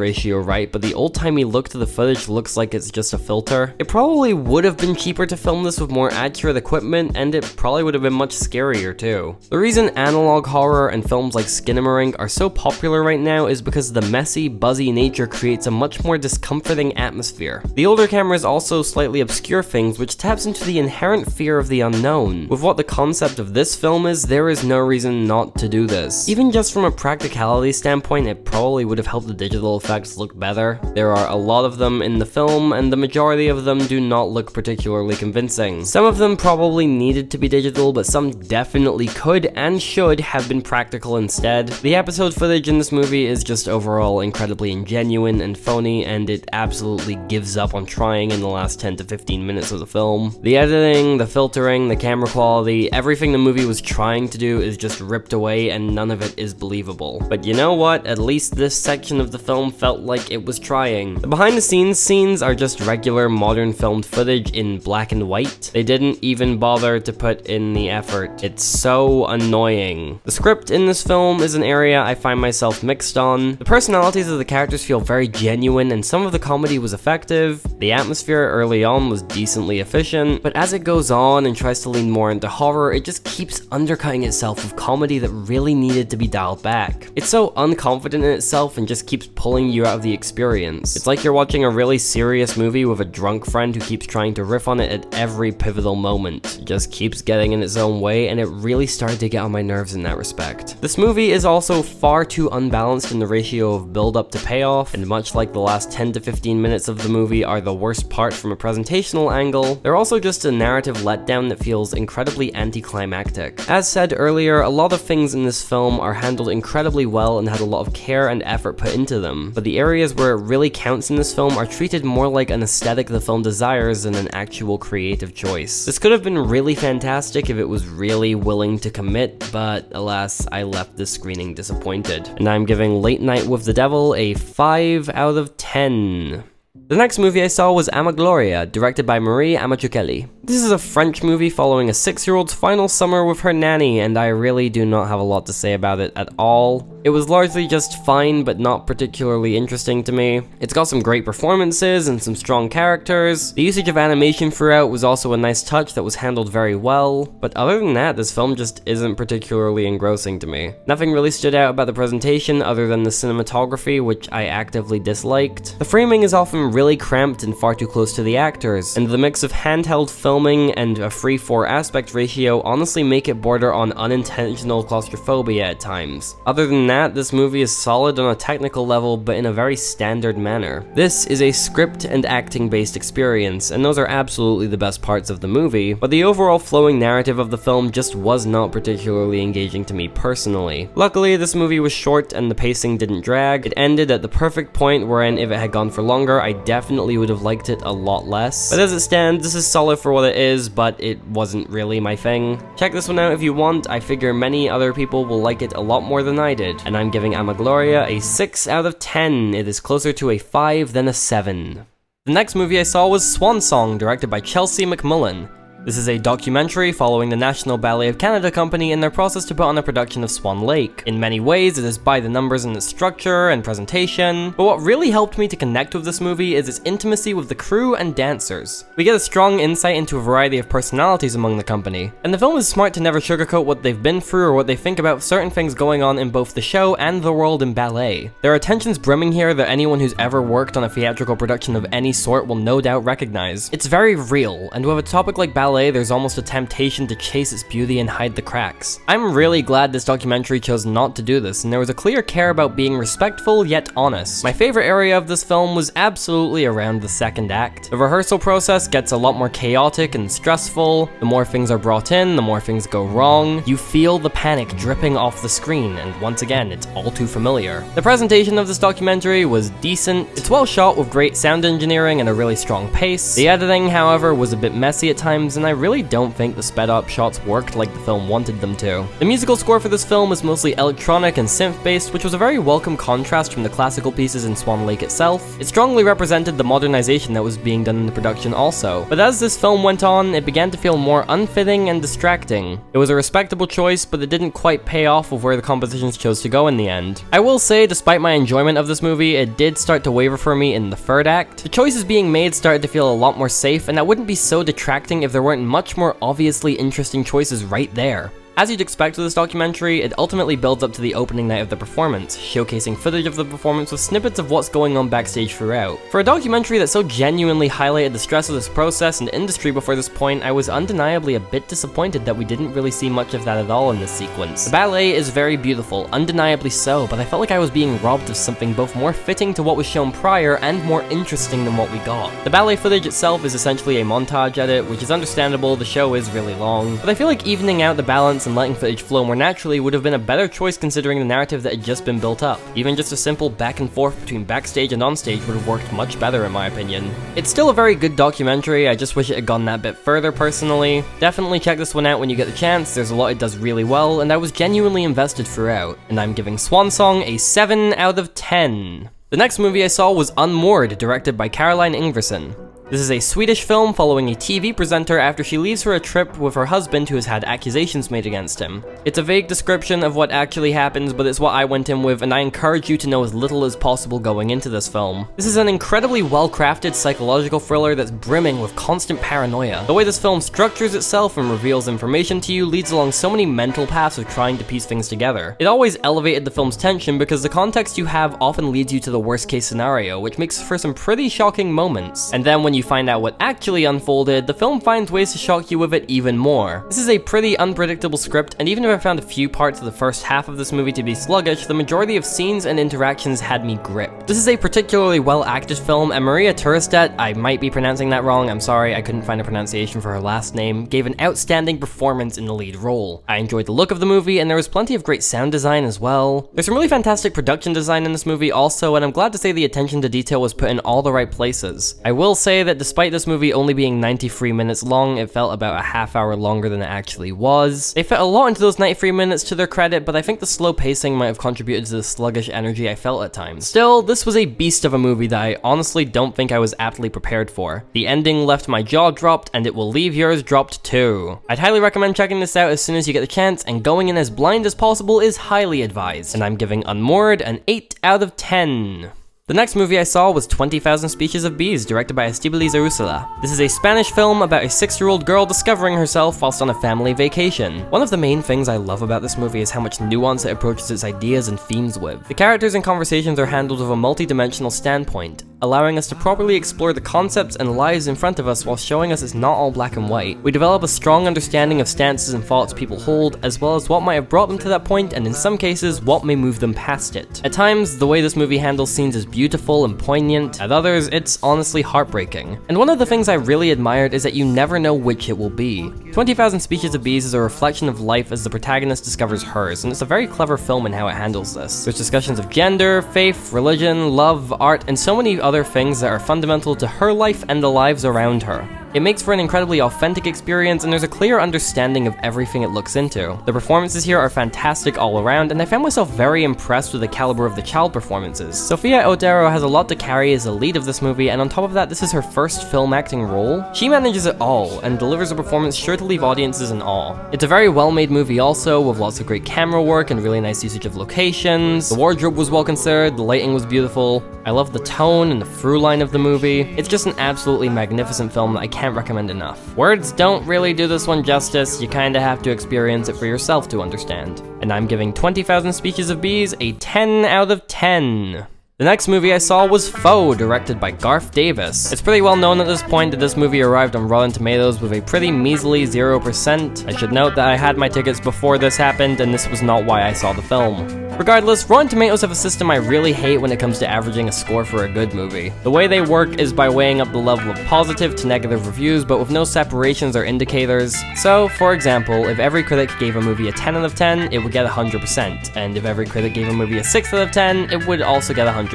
ratio right, but the old-timey look to the footage looks like it's just a filter. It probably would have been cheaper to film this with more accurate equipment, and it probably would have been much scarier too. The reason analog horror and films like Skinamarink are so popular right now is because the messy, buzzy nature creates a much more discomforting atmosphere. The older cameras also slightly obscure things, which taps into the inherent fear of the unknown. With what the concept of this film is, there is no reason not to do this. Even just from a practicality standpoint, it probably would have helped the digital effects look better. There are a lot of them in the film, and the majority of them do not look particularly convincing. Some of them probably needed to be digital, but some definitely could and should have been practical instead. The episode footage in this movie is just overall incredibly ingenuine and phony, and it absolutely gives up on trying in the last 10 to 15 minutes of the film. The editing, the filtering, the camera quality, everything the movie was trying to do is just ripped away, and none of it is believable. But you know what? At least this section of the film felt like it was trying. The behind the scenes scenes are just regular modern filmed footage in black and white. They didn't even bother to put in the effort. It's so annoying. The script in this film is an area I find myself mixed on. The personalities of the characters feel very genuine, and some of the comedy was effective. The atmosphere early on was decently efficient, but as it goes on and tries to lean more into horror, it just keeps undercutting itself with comedy that really needed to be dialed back. It's so unconfident in itself and just keeps pulling you out of the experience. It's like you're watching a really serious movie with a drunk friend who keeps trying to riff on it at every pivotal moment. It just keeps getting in its own way, and it really started to get on my nerves in that respect. This movie is also far too unbalanced in the ratio of build-up to payoff, and much like the last 10 to 15 minutes of the movie are the worst part from a presentational angle, they're also just a narrative letdown that feels incredibly anticlimactic. As said earlier, a lot of things in this film are handled incredibly well and had a lot of care and effort put into them, but the areas where it really counts in this film are treated more like an aesthetic the film desires than an actual creative choice. This could have been really fantastic if it was really willing to commit, but alas, I left this screening disappointed. And I'm giving Late Night with the Devil a 5 out of 10. The next movie I saw was Àma Gloria, directed by Marie Amachukeli. This is a French movie following a 6-year-old's final summer with her nanny, and I really do not have a lot to say about it at all. It was largely just fine, but not particularly interesting to me. It's got some great performances and some strong characters. The usage of animation throughout was also a nice touch that was handled very well, but other than that, this film just isn't particularly engrossing to me. Nothing really stood out about the presentation other than the cinematography, which I actively disliked. The framing is often really cramped and far too close to the actors, and the mix of handheld filming and a 3:4 aspect ratio honestly make it border on unintentional claustrophobia at times. Other than that, this movie is solid on a technical level, but in a very standard manner. This is a script and acting based experience, and those are absolutely the best parts of the movie, but the overall flowing narrative of the film just was not particularly engaging to me personally. Luckily, this movie was short and the pacing didn't drag. It ended at the perfect point wherein if it had gone for longer, I definitely would have liked it a lot less. But as it stands, this is solid for what it is, but it wasn't really my thing. Check this one out if you want. I figure many other people will like it a lot more than I did, and I'm giving Àma Gloria a 6 out of 10. It is closer to a 5 than a 7. The next movie I saw was Swan Song, directed by Chelsea McMullen. This is a documentary following the National Ballet of Canada company in their process to put on a production of Swan Lake. In many ways, it is by the numbers in its structure and presentation, but what really helped me to connect with this movie is its intimacy with the crew and dancers. We get a strong insight into a variety of personalities among the company, and the film is smart to never sugarcoat what they've been through or what they think about certain things going on in both the show and the world in ballet. There are tensions brimming here that anyone who's ever worked on a theatrical production of any sort will no doubt recognize. It's very real, and with a topic like ballet, there's almost a temptation to chase its beauty and hide the cracks. I'm really glad this documentary chose not to do this, and there was a clear care about being respectful yet honest. My favorite area of this film was absolutely around the second act. The rehearsal process gets a lot more chaotic and stressful. The more things are brought in, the more things go wrong. You feel the panic dripping off the screen, and once again, it's all too familiar. The presentation of this documentary was decent. It's well shot with great sound engineering and a really strong pace. The editing, however, was a bit messy at times, and I really don't think the sped up shots worked like the film wanted them to. The musical score for this film is mostly electronic and synth based, which was a very welcome contrast from the classical pieces in Swan Lake itself. It strongly represented the modernization that was being done in the production also, but as this film went on, it began to feel more unfitting and distracting. It was a respectable choice, but it didn't quite pay off with where the compositions chose to go in the end. I will say, despite my enjoyment of this movie, it did start to waver for me in the third act. The choices being made started to feel a lot more safe, and that wouldn't be so detracting if there weren't much more obviously interesting choices right there. As you'd expect with this documentary, it ultimately builds up to the opening night of the performance, showcasing footage of the performance with snippets of what's going on backstage throughout. For a documentary that so genuinely highlighted the stress of this process and industry before this point, I was undeniably a bit disappointed that we didn't really see much of that at all in this sequence. The ballet is very beautiful, undeniably so, but I felt like I was being robbed of something both more fitting to what was shown prior and more interesting than what we got. The ballet footage itself is essentially a montage edit, which is understandable, the show is really long, but I feel like evening out the balance and letting footage flow more naturally would have been a better choice considering the narrative that had just been built up. Even just a simple back and forth between backstage and onstage would have worked much better in my opinion. It's still a very good documentary, I just wish it had gone that bit further personally. Definitely check this one out when you get the chance, there's a lot it does really well, and I was genuinely invested throughout. And I'm giving Swan Song a 7 out of 10. The next movie I saw was Unmoored, directed by Caroline Ingvarsson. This is a Swedish film following a TV presenter after she leaves for a trip with her husband who has had accusations made against him. It's a vague description of what actually happens, but it's what I went in with, and I encourage you to know as little as possible going into this film. This is an incredibly well-crafted psychological thriller that's brimming with constant paranoia. The way this film structures itself and reveals information to you leads along so many mental paths of trying to piece things together. It always elevated the film's tension because the context you have often leads you to the worst-case scenario, which makes for some pretty shocking moments. And then when you find out what actually unfolded, the film finds ways to shock you with it even more. This is a pretty unpredictable script, and even if I found a few parts of the first half of this movie to be sluggish, the majority of scenes and interactions had me gripped. This is a particularly well-acted film, and Maria Turstedt, I might be pronouncing that wrong, I'm sorry, I couldn't find a pronunciation for her last name, gave an outstanding performance in the lead role. I enjoyed the look of the movie, and there was plenty of great sound design as well. There's some really fantastic production design in this movie also, and I'm glad to say the attention to detail was put in all the right places. I will say that despite this movie only being 93 minutes long, it felt about a half hour longer than it actually was. They fit a lot into those 93 minutes to their credit, but I think the slow pacing might have contributed to the sluggish energy I felt at times. Still, this was a beast of a movie that I honestly don't think I was aptly prepared for. The ending left my jaw dropped, and it will leave yours dropped too. I'd highly recommend checking this out as soon as you get the chance, and going in as blind as possible is highly advised. And I'm giving Unmoored an 8 out of 10. The next movie I saw was 20,000 Species of Bees, directed by Estíbaliz Urúzula. This is a Spanish film about a 6-year-old girl discovering herself whilst on a family vacation. One of the main things I love about this movie is how much nuance it approaches its ideas and themes with. The characters and conversations are handled with a multi-dimensional standpoint, allowing us to properly explore the concepts and lives in front of us while showing us it's not all black and white. We develop a strong understanding of stances and thoughts people hold, as well as what might have brought them to that point, and in some cases, what may move them past it. At times, the way this movie handles scenes is beautiful and poignant. At others, it's honestly heartbreaking. And one of the things I really admired is that you never know which it will be. 20,000 Species of Bees is a reflection of life as the protagonist discovers hers, and it's a very clever film in how it handles this. There's discussions of gender, faith, religion, love, art, and so many other things that are fundamental to her life and the lives around her. It makes for an incredibly authentic experience, and there's a clear understanding of everything it looks into. The performances here are fantastic all around, and I found myself very impressed with the caliber of the child performances. Sofia Otero has a lot to carry as the lead of this movie, and on top of that, this is her first film acting role. She manages it all, and delivers a performance sure to leave audiences in awe. It's a very well-made movie also, with lots of great camera work and really nice usage of locations. The wardrobe was well considered, the lighting was beautiful. I love the tone and the through line of the movie. It's just an absolutely magnificent film that I can't recommend enough. Words don't really do this one justice, you kinda have to experience it for yourself to understand. And I'm giving 20,000 Species of Bees a 10 out of 10. The next movie I saw was Foe, directed by Garth Davis. It's pretty well known at this point that this movie arrived on Rotten Tomatoes with a pretty measly 0%. I should note that I had my tickets before this happened, and this was not why I saw the film. Regardless, Rotten Tomatoes have a system I really hate when it comes to averaging a score for a good movie. The way they work is by weighing up the level of positive to negative reviews, but with no separations or indicators. So, for example, if every critic gave a movie a 10 out of 10, it would get 100%, and if every critic gave a movie a 6 out of 10, it would also get 100%.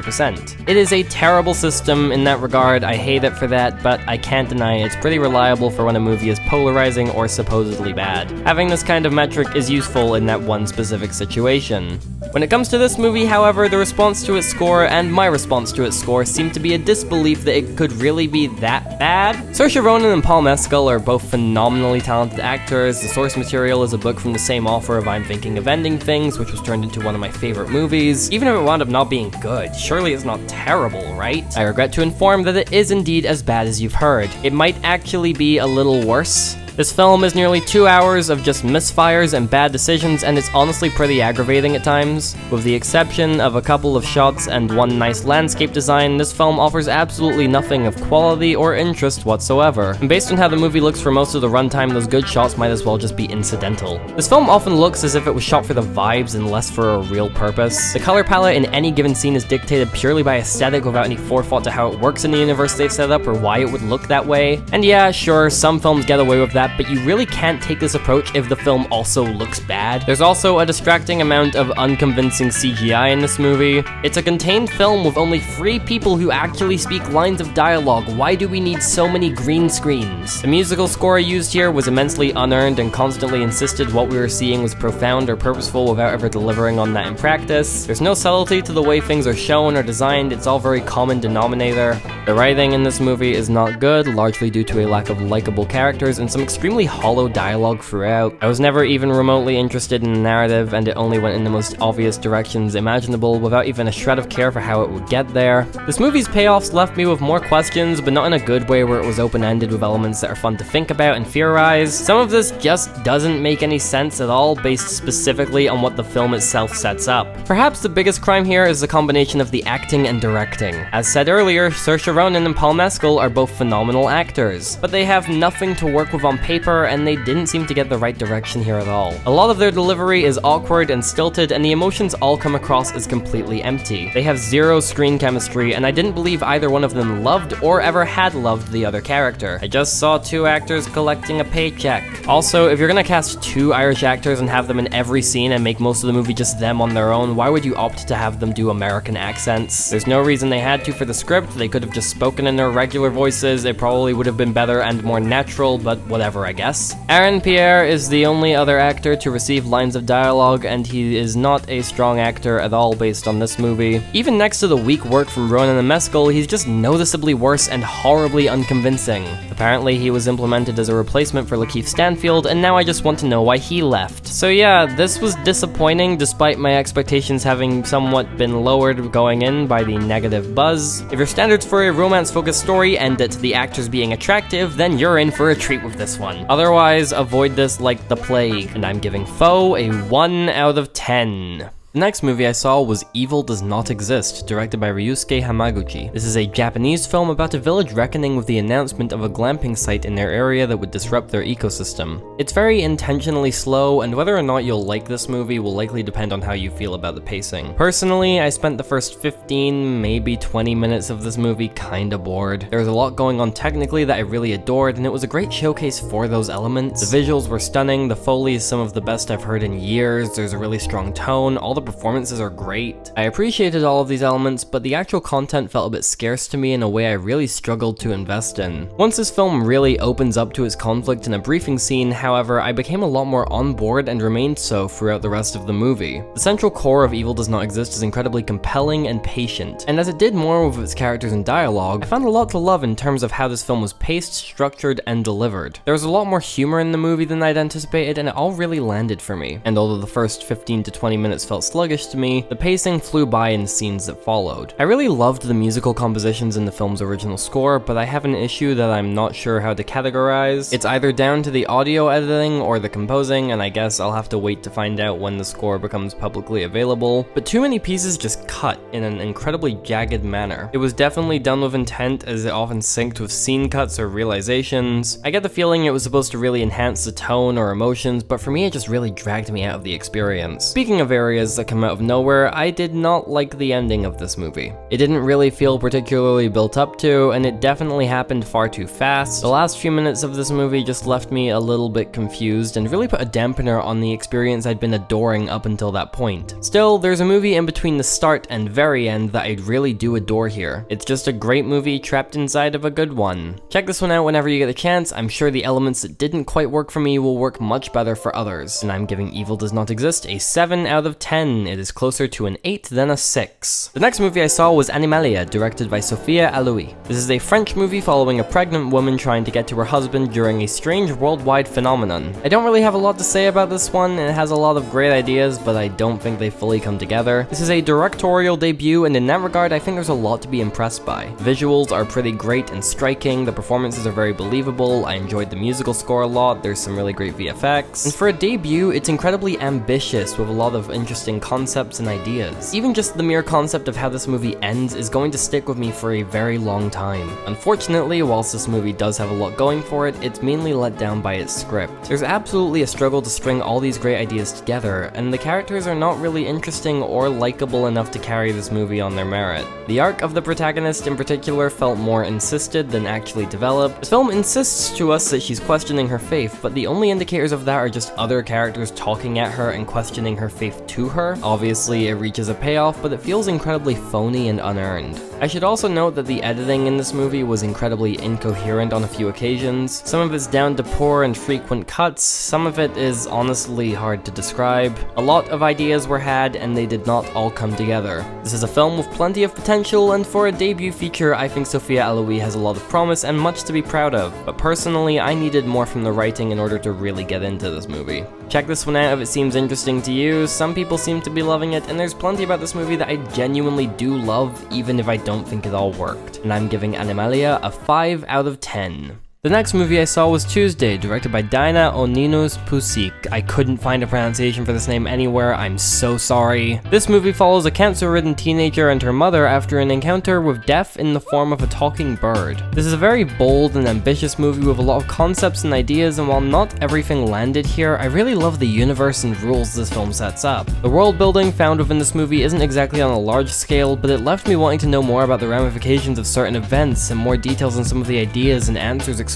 It is a terrible system in that regard, I hate it for that, but I can't deny it's pretty reliable for when a movie is polarizing or supposedly bad. Having this kind of metric is useful in that one specific situation. When it comes to this movie, however, the response to its score and my response to its score seem to be a disbelief that it could really be that bad. Saoirse Ronan and Paul Mescal are both phenomenally talented actors. The source material is a book from the same author of I'm Thinking of Ending Things, which was turned into one of my favorite movies. Even if it wound up not being good, surely it's not terrible, right? I regret to inform that it is indeed as bad as you've heard. It might actually be a little worse. This film is nearly 2 hours of just misfires and bad decisions, and it's honestly pretty aggravating at times. With the exception of a couple of shots and one nice landscape design, this film offers absolutely nothing of quality or interest whatsoever. And based on how the movie looks for most of the runtime, those good shots might as well just be incidental. This film often looks as if it was shot for the vibes and less for a real purpose. The color palette in any given scene is dictated purely by aesthetic without any forethought to how it works in the universe they've set up or why it would look that way. And yeah, sure, some films get away with that, but you really can't take this approach if the film also looks bad. There's also a distracting amount of unconvincing CGI in this movie. It's a contained film with only 3 people who actually speak lines of dialogue. Why do we need so many green screens? The musical score used here was immensely unearned and constantly insisted what we were seeing was profound or purposeful without ever delivering on that in practice. There's no subtlety to the way things are shown or designed, it's all very common denominator. The writing in this movie is not good, largely due to a lack of likable characters and some extremely hollow dialogue throughout. I was never even remotely interested in the narrative, and it only went in the most obvious directions imaginable without even a shred of care for how it would get there. This movie's payoffs left me with more questions, but not in a good way where it was open-ended with elements that are fun to think about and theorize. Some of this just doesn't make any sense at all based specifically on what the film itself sets up. Perhaps the biggest crime here is the combination of the acting and directing. As said earlier, Saoirse Ronan and Paul Mescal are both phenomenal actors, but they have nothing to work with on paper, and they didn't seem to get the right direction here at all. A lot of their delivery is awkward and stilted, and the emotions all come across as completely empty. They have zero screen chemistry, and I didn't believe either one of them loved or ever had loved the other character. I just saw two actors collecting a paycheck. Also, if you're gonna cast two Irish actors and have them in every scene and make most of the movie just them on their own, why would you opt to have them do American accents? There's no reason they had to for the script. They could have just spoken in their regular voices. It probably would have been better and more natural, but whatever, I guess. Aaron Pierre is the only other actor to receive lines of dialogue, and he is not a strong actor at all based on this movie. Even next to the weak work from Ronan and Mescal, he's just noticeably worse and horribly unconvincing. Apparently, he was implemented as a replacement for Lakeith Stanfield, and now I just want to know why he left. So yeah, this was disappointing despite my expectations having somewhat been lowered going in by the negative buzz. If your standards for a romance-focused story end at the actors being attractive, then you're in for a treat with this one. Otherwise, avoid this like the plague, and I'm giving Foe a 1 out of 10. The next movie I saw was Evil Does Not Exist, directed by Ryusuke Hamaguchi. This is a Japanese film about a village reckoning with the announcement of a glamping site in their area that would disrupt their ecosystem. It's very intentionally slow, and whether or not you'll like this movie will likely depend on how you feel about the pacing. Personally, I spent the first 15, maybe 20 minutes of this movie kinda bored. There was a lot going on technically that I really adored, and it was a great showcase for those elements. The visuals were stunning, the Foley is some of the best I've heard in years, there's a really strong tone, all the performances are great. I appreciated all of these elements, but the actual content felt a bit scarce to me in a way I really struggled to invest in. Once this film really opens up to its conflict in a briefing scene, however, I became a lot more on board and remained so throughout the rest of the movie. The central core of Evil Does Not Exist is incredibly compelling and patient, and as it did more with its characters and dialogue, I found a lot to love in terms of how this film was paced, structured, and delivered. There was a lot more humor in the movie than I'd anticipated, and it all really landed for me. And although the first 15 to 20 minutes felt sluggish to me, the pacing flew by in the scenes that followed. I really loved the musical compositions in the film's original score, but I have an issue that I'm not sure how to categorize. It's either down to the audio editing or the composing, and I guess I'll have to wait to find out when the score becomes publicly available, but too many pieces just cut in an incredibly jagged manner. It was definitely done with intent, as it often synced with scene cuts or realizations. I get the feeling it was supposed to really enhance the tone or emotions, but for me it just really dragged me out of the experience. Speaking of areas that come out of nowhere, I did not like the ending of this movie. It didn't really feel particularly built up to, and it definitely happened far too fast. The last few minutes of this movie just left me a little bit confused and really put a dampener on the experience I'd been adoring up until that point. Still, there's a movie in between the start and very end that I really do adore here. It's just a great movie trapped inside of a good one. Check this one out whenever you get a chance. I'm sure the elements that didn't quite work for me will work much better for others, and I'm giving Evil Does Not Exist a 7 out of 10. It is closer to an 8 than a 6. The next movie I saw was Animalia, directed by Sophia Aloui. This is a French movie following a pregnant woman trying to get to her husband during a strange worldwide phenomenon. I don't really have a lot to say about this one, and it has a lot of great ideas, but I don't think they fully come together. This is a directorial debut, and in that regard, I think there's a lot to be impressed by. The visuals are pretty great and striking, the performances are very believable, I enjoyed the musical score a lot, there's some really great VFX, and for a debut, it's incredibly ambitious with a lot of interesting concepts and ideas. Even just the mere concept of how this movie ends is going to stick with me for a very long time. Unfortunately, whilst this movie does have a lot going for it, it's mainly let down by its script. There's absolutely a struggle to string all these great ideas together, and the characters are not really interesting or likable enough to carry this movie on their merit. The arc of the protagonist in particular felt more insisted than actually developed. This film insists to us that she's questioning her faith, but the only indicators of that are just other characters talking at her and questioning her faith to her. Obviously, it reaches a payoff, but it feels incredibly phony and unearned. I should also note that the editing in this movie was incredibly incoherent on a few occasions. Some of it's down to poor and frequent cuts, some of it is honestly hard to describe. A lot of ideas were had, and they did not all come together. This is a film with plenty of potential, and for a debut feature, I think Sophia Aloui has a lot of promise and much to be proud of, but personally, I needed more from the writing in order to really get into this movie. Check this one out if it seems interesting to you. Some people seem to be loving it, and there's plenty about this movie that I genuinely do love, even if I don't think it all worked. And I'm giving Animalia a 5 out of 10. The next movie I saw was Tuesday, directed by Dina Oninos Pusik. I couldn't find a pronunciation for this name anywhere, I'm so sorry. This movie follows a cancer-ridden teenager and her mother after an encounter with death in the form of a talking bird. This is a very bold and ambitious movie with a lot of concepts and ideas, and while not everything landed here, I really love the universe and rules this film sets up. The world building found within this movie isn't exactly on a large scale, but it left me wanting to know more about the ramifications of certain events and more details on some of the ideas and answers explored.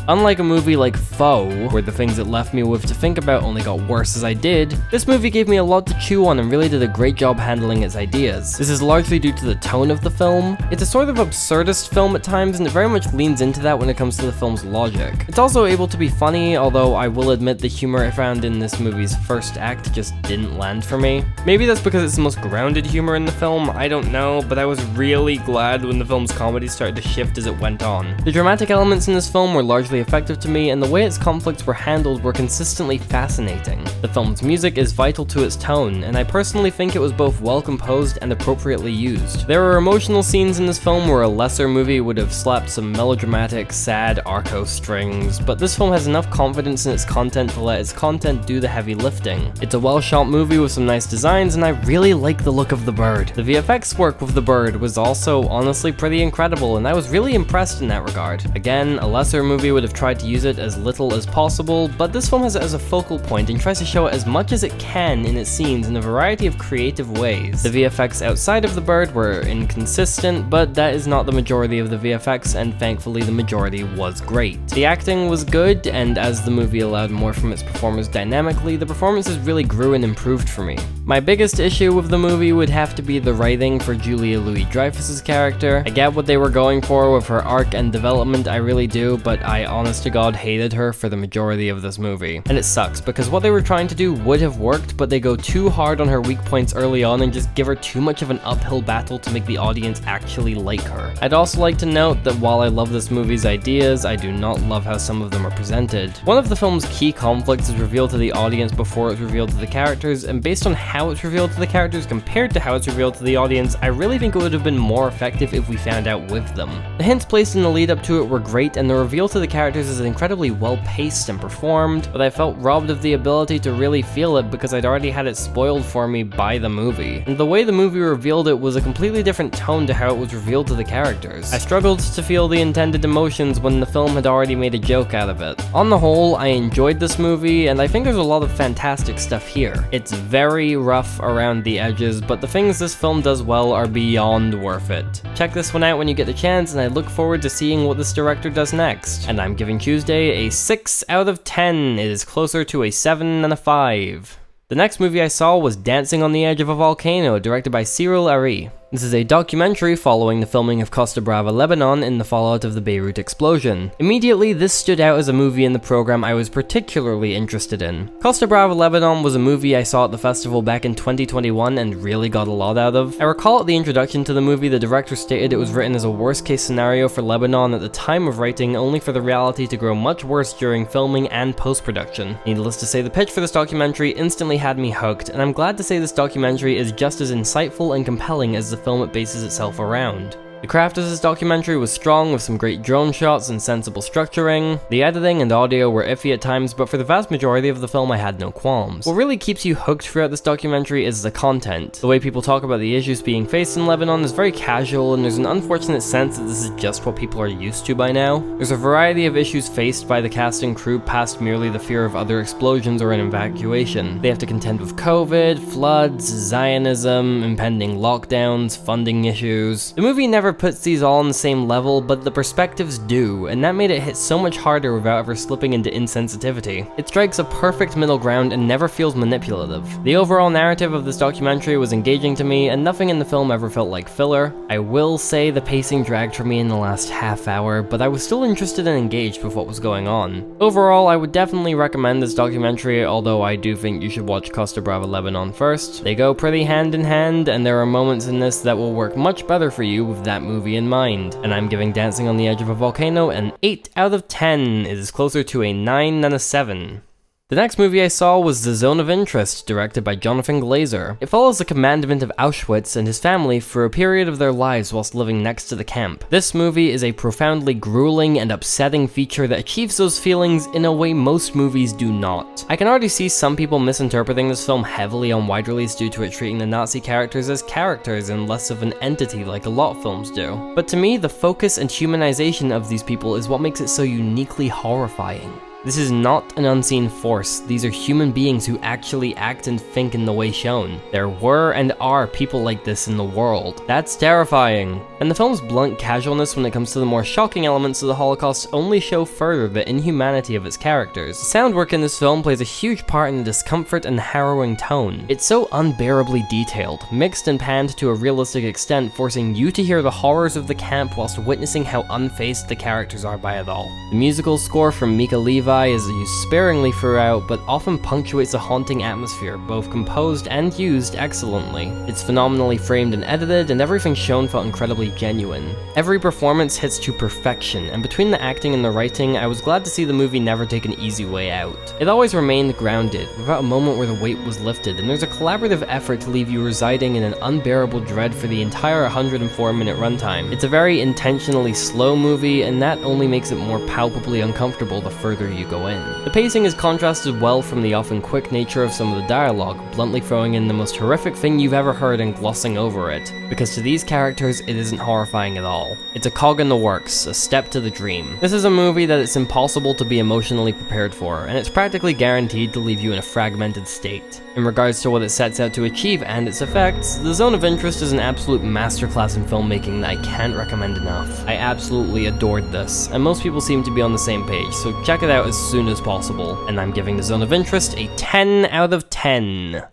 Unlike a movie like Foe, where the things it left me with to think about only got worse as I did, this movie gave me a lot to chew on and really did a great job handling its ideas. This is largely due to the tone of the film. It's a sort of absurdist film at times, and it very much leans into that when it comes to the film's logic. It's also able to be funny, although I will admit the humor I found in this movie's first act just didn't land for me. Maybe that's because it's the most grounded humor in the film, I don't know, but I was really glad when the film's comedy started to shift as it went on. The dramatic elements in this film were largely effective to me, and the way its conflicts were handled were consistently fascinating. The film's music is vital to its tone, and I personally think it was both well composed and appropriately used. There were emotional scenes in this film where a lesser movie would have slapped some melodramatic, sad arco strings, but this film has enough confidence in its content to let its content do the heavy lifting. It's a well-shot movie with some nice designs, and I really like the look of the bird. The VFX work with the bird was also honestly pretty incredible, and I was really impressed in that regard. Again, a lesser movie would have tried to use it as little as possible, but this film has it as a focal point and tries to show it as much as it can in its scenes in a variety of creative ways. The VFX outside of the bird were inconsistent, but that is not the majority of the VFX, and thankfully the majority was great. The acting was good, and as the movie allowed more from its performers dynamically, the performances really grew and improved for me. My biggest issue with the movie would have to be the writing for Julia Louis-Dreyfus's character. I get what they were going for with her arc and development, I really do, but I honest to god hated her for the majority of this movie. And it sucks, because what they were trying to do would have worked, but they go too hard on her weak points early on and just give her too much of an uphill battle to make the audience actually like her. I'd also like to note that while I love this movie's ideas, I do not love how some of them are presented. One of the film's key conflicts is revealed to the audience before it's revealed to the characters, and based on how it's revealed to the characters compared to how it's revealed to the audience, I really think it would have been more effective if we found out with them. The hints placed in the lead up to it were great, and the reveal to the characters is incredibly well paced and performed, but I felt robbed of the ability to really feel it because I'd already had it spoiled for me by the movie. And the way the movie revealed it was a completely different tone to how it was revealed to the characters. I struggled to feel the intended emotions when the film had already made a joke out of it. On the whole, I enjoyed this movie, and I think there's a lot of fantastic stuff here. It's very rough around the edges, but the things this film does well are beyond worth it. Check this one out when you get the chance, and I look forward to seeing what this director does next. And I'm giving Tuesday a 6 out of 10. It is closer to a 7 than a 5. The next movie I saw was Dancing on the Edge of a Volcano, directed by Cyril Ari. This is a documentary following the filming of Costa Brava, Lebanon in the fallout of the Beirut explosion. Immediately, this stood out as a movie in the program I was particularly interested in. Costa Brava, Lebanon was a movie I saw at the festival back in 2021 and really got a lot out of. I recall at the introduction to the movie, the director stated it was written as a worst-case scenario for Lebanon at the time of writing, only for the reality to grow much worse during filming and post-production. Needless to say, the pitch for this documentary instantly had me hooked, and I'm glad to say this documentary is just as insightful and compelling as the film it bases itself around. The craft of this documentary was strong with some great drone shots and sensible structuring. The editing and audio were iffy at times, but for the vast majority of the film I had no qualms. What really keeps you hooked throughout this documentary is the content. The way people talk about the issues being faced in Lebanon is very casual, and there's an unfortunate sense that this is just what people are used to by now. There's a variety of issues faced by the cast and crew past merely the fear of other explosions or an evacuation. They have to contend with COVID, floods, Zionism, impending lockdowns, funding issues. The movie never puts these all on the same level, but the perspectives do, and that made it hit so much harder without ever slipping into insensitivity. It strikes a perfect middle ground and never feels manipulative. The overall narrative of this documentary was engaging to me, and nothing in the film ever felt like filler. I will say the pacing dragged for me in the last half hour, but I was still interested and engaged with what was going on. Overall, I would definitely recommend this documentary, although I do think you should watch Costa Brava, Lebanon first. They go pretty hand in hand, and there are moments in this that will work much better for you with that movie in mind. And I'm giving Dancing on the Edge of a Volcano an 8 out of 10. It is closer to a 9 than a 7. The next movie I saw was The Zone of Interest, directed by Jonathan Glazer. It follows the commandant of Auschwitz and his family for a period of their lives whilst living next to the camp. This movie is a profoundly grueling and upsetting feature that achieves those feelings in a way most movies do not. I can already see some people misinterpreting this film heavily on wide release due to it treating the Nazi characters as characters and less of an entity like a lot of films do. But to me, the focus and humanization of these people is what makes it so uniquely horrifying. This is not an unseen force, these are human beings who actually act and think in the way shown. There were and are people like this in the world. That's terrifying. And the film's blunt casualness when it comes to the more shocking elements of the Holocaust only show further the inhumanity of its characters. The sound work in this film plays a huge part in the discomfort and harrowing tone. It's so unbearably detailed, mixed and panned to a realistic extent, forcing you to hear the horrors of the camp whilst witnessing how unfazed the characters are by it all. The musical score from Mika Levi is used sparingly throughout, but often punctuates a haunting atmosphere, both composed and used excellently. It's phenomenally framed and edited, and everything shown felt incredibly genuine. Every performance hits to perfection, and between the acting and the writing, I was glad to see the movie never take an easy way out. It always remained grounded, without a moment where the weight was lifted, and there's a collaborative effort to leave you residing in an unbearable dread for the entire 104-minute runtime. It's a very intentionally slow movie, and that only makes it more palpably uncomfortable the further you go in. The pacing is contrasted well from the often quick nature of some of the dialogue, bluntly throwing in the most horrific thing you've ever heard and glossing over it, because to these characters it isn't horrifying at all. It's a cog in the works, a step to the dream. This is a movie that it's impossible to be emotionally prepared for, and it's practically guaranteed to leave you in a fragmented state. In regards to what it sets out to achieve and its effects, The Zone of Interest is an absolute masterclass in filmmaking that I can't recommend enough. I absolutely adored this, and most people seem to be on the same page, so check it out as soon as possible, and I'm giving The Zone of Interest a 10 out of 10.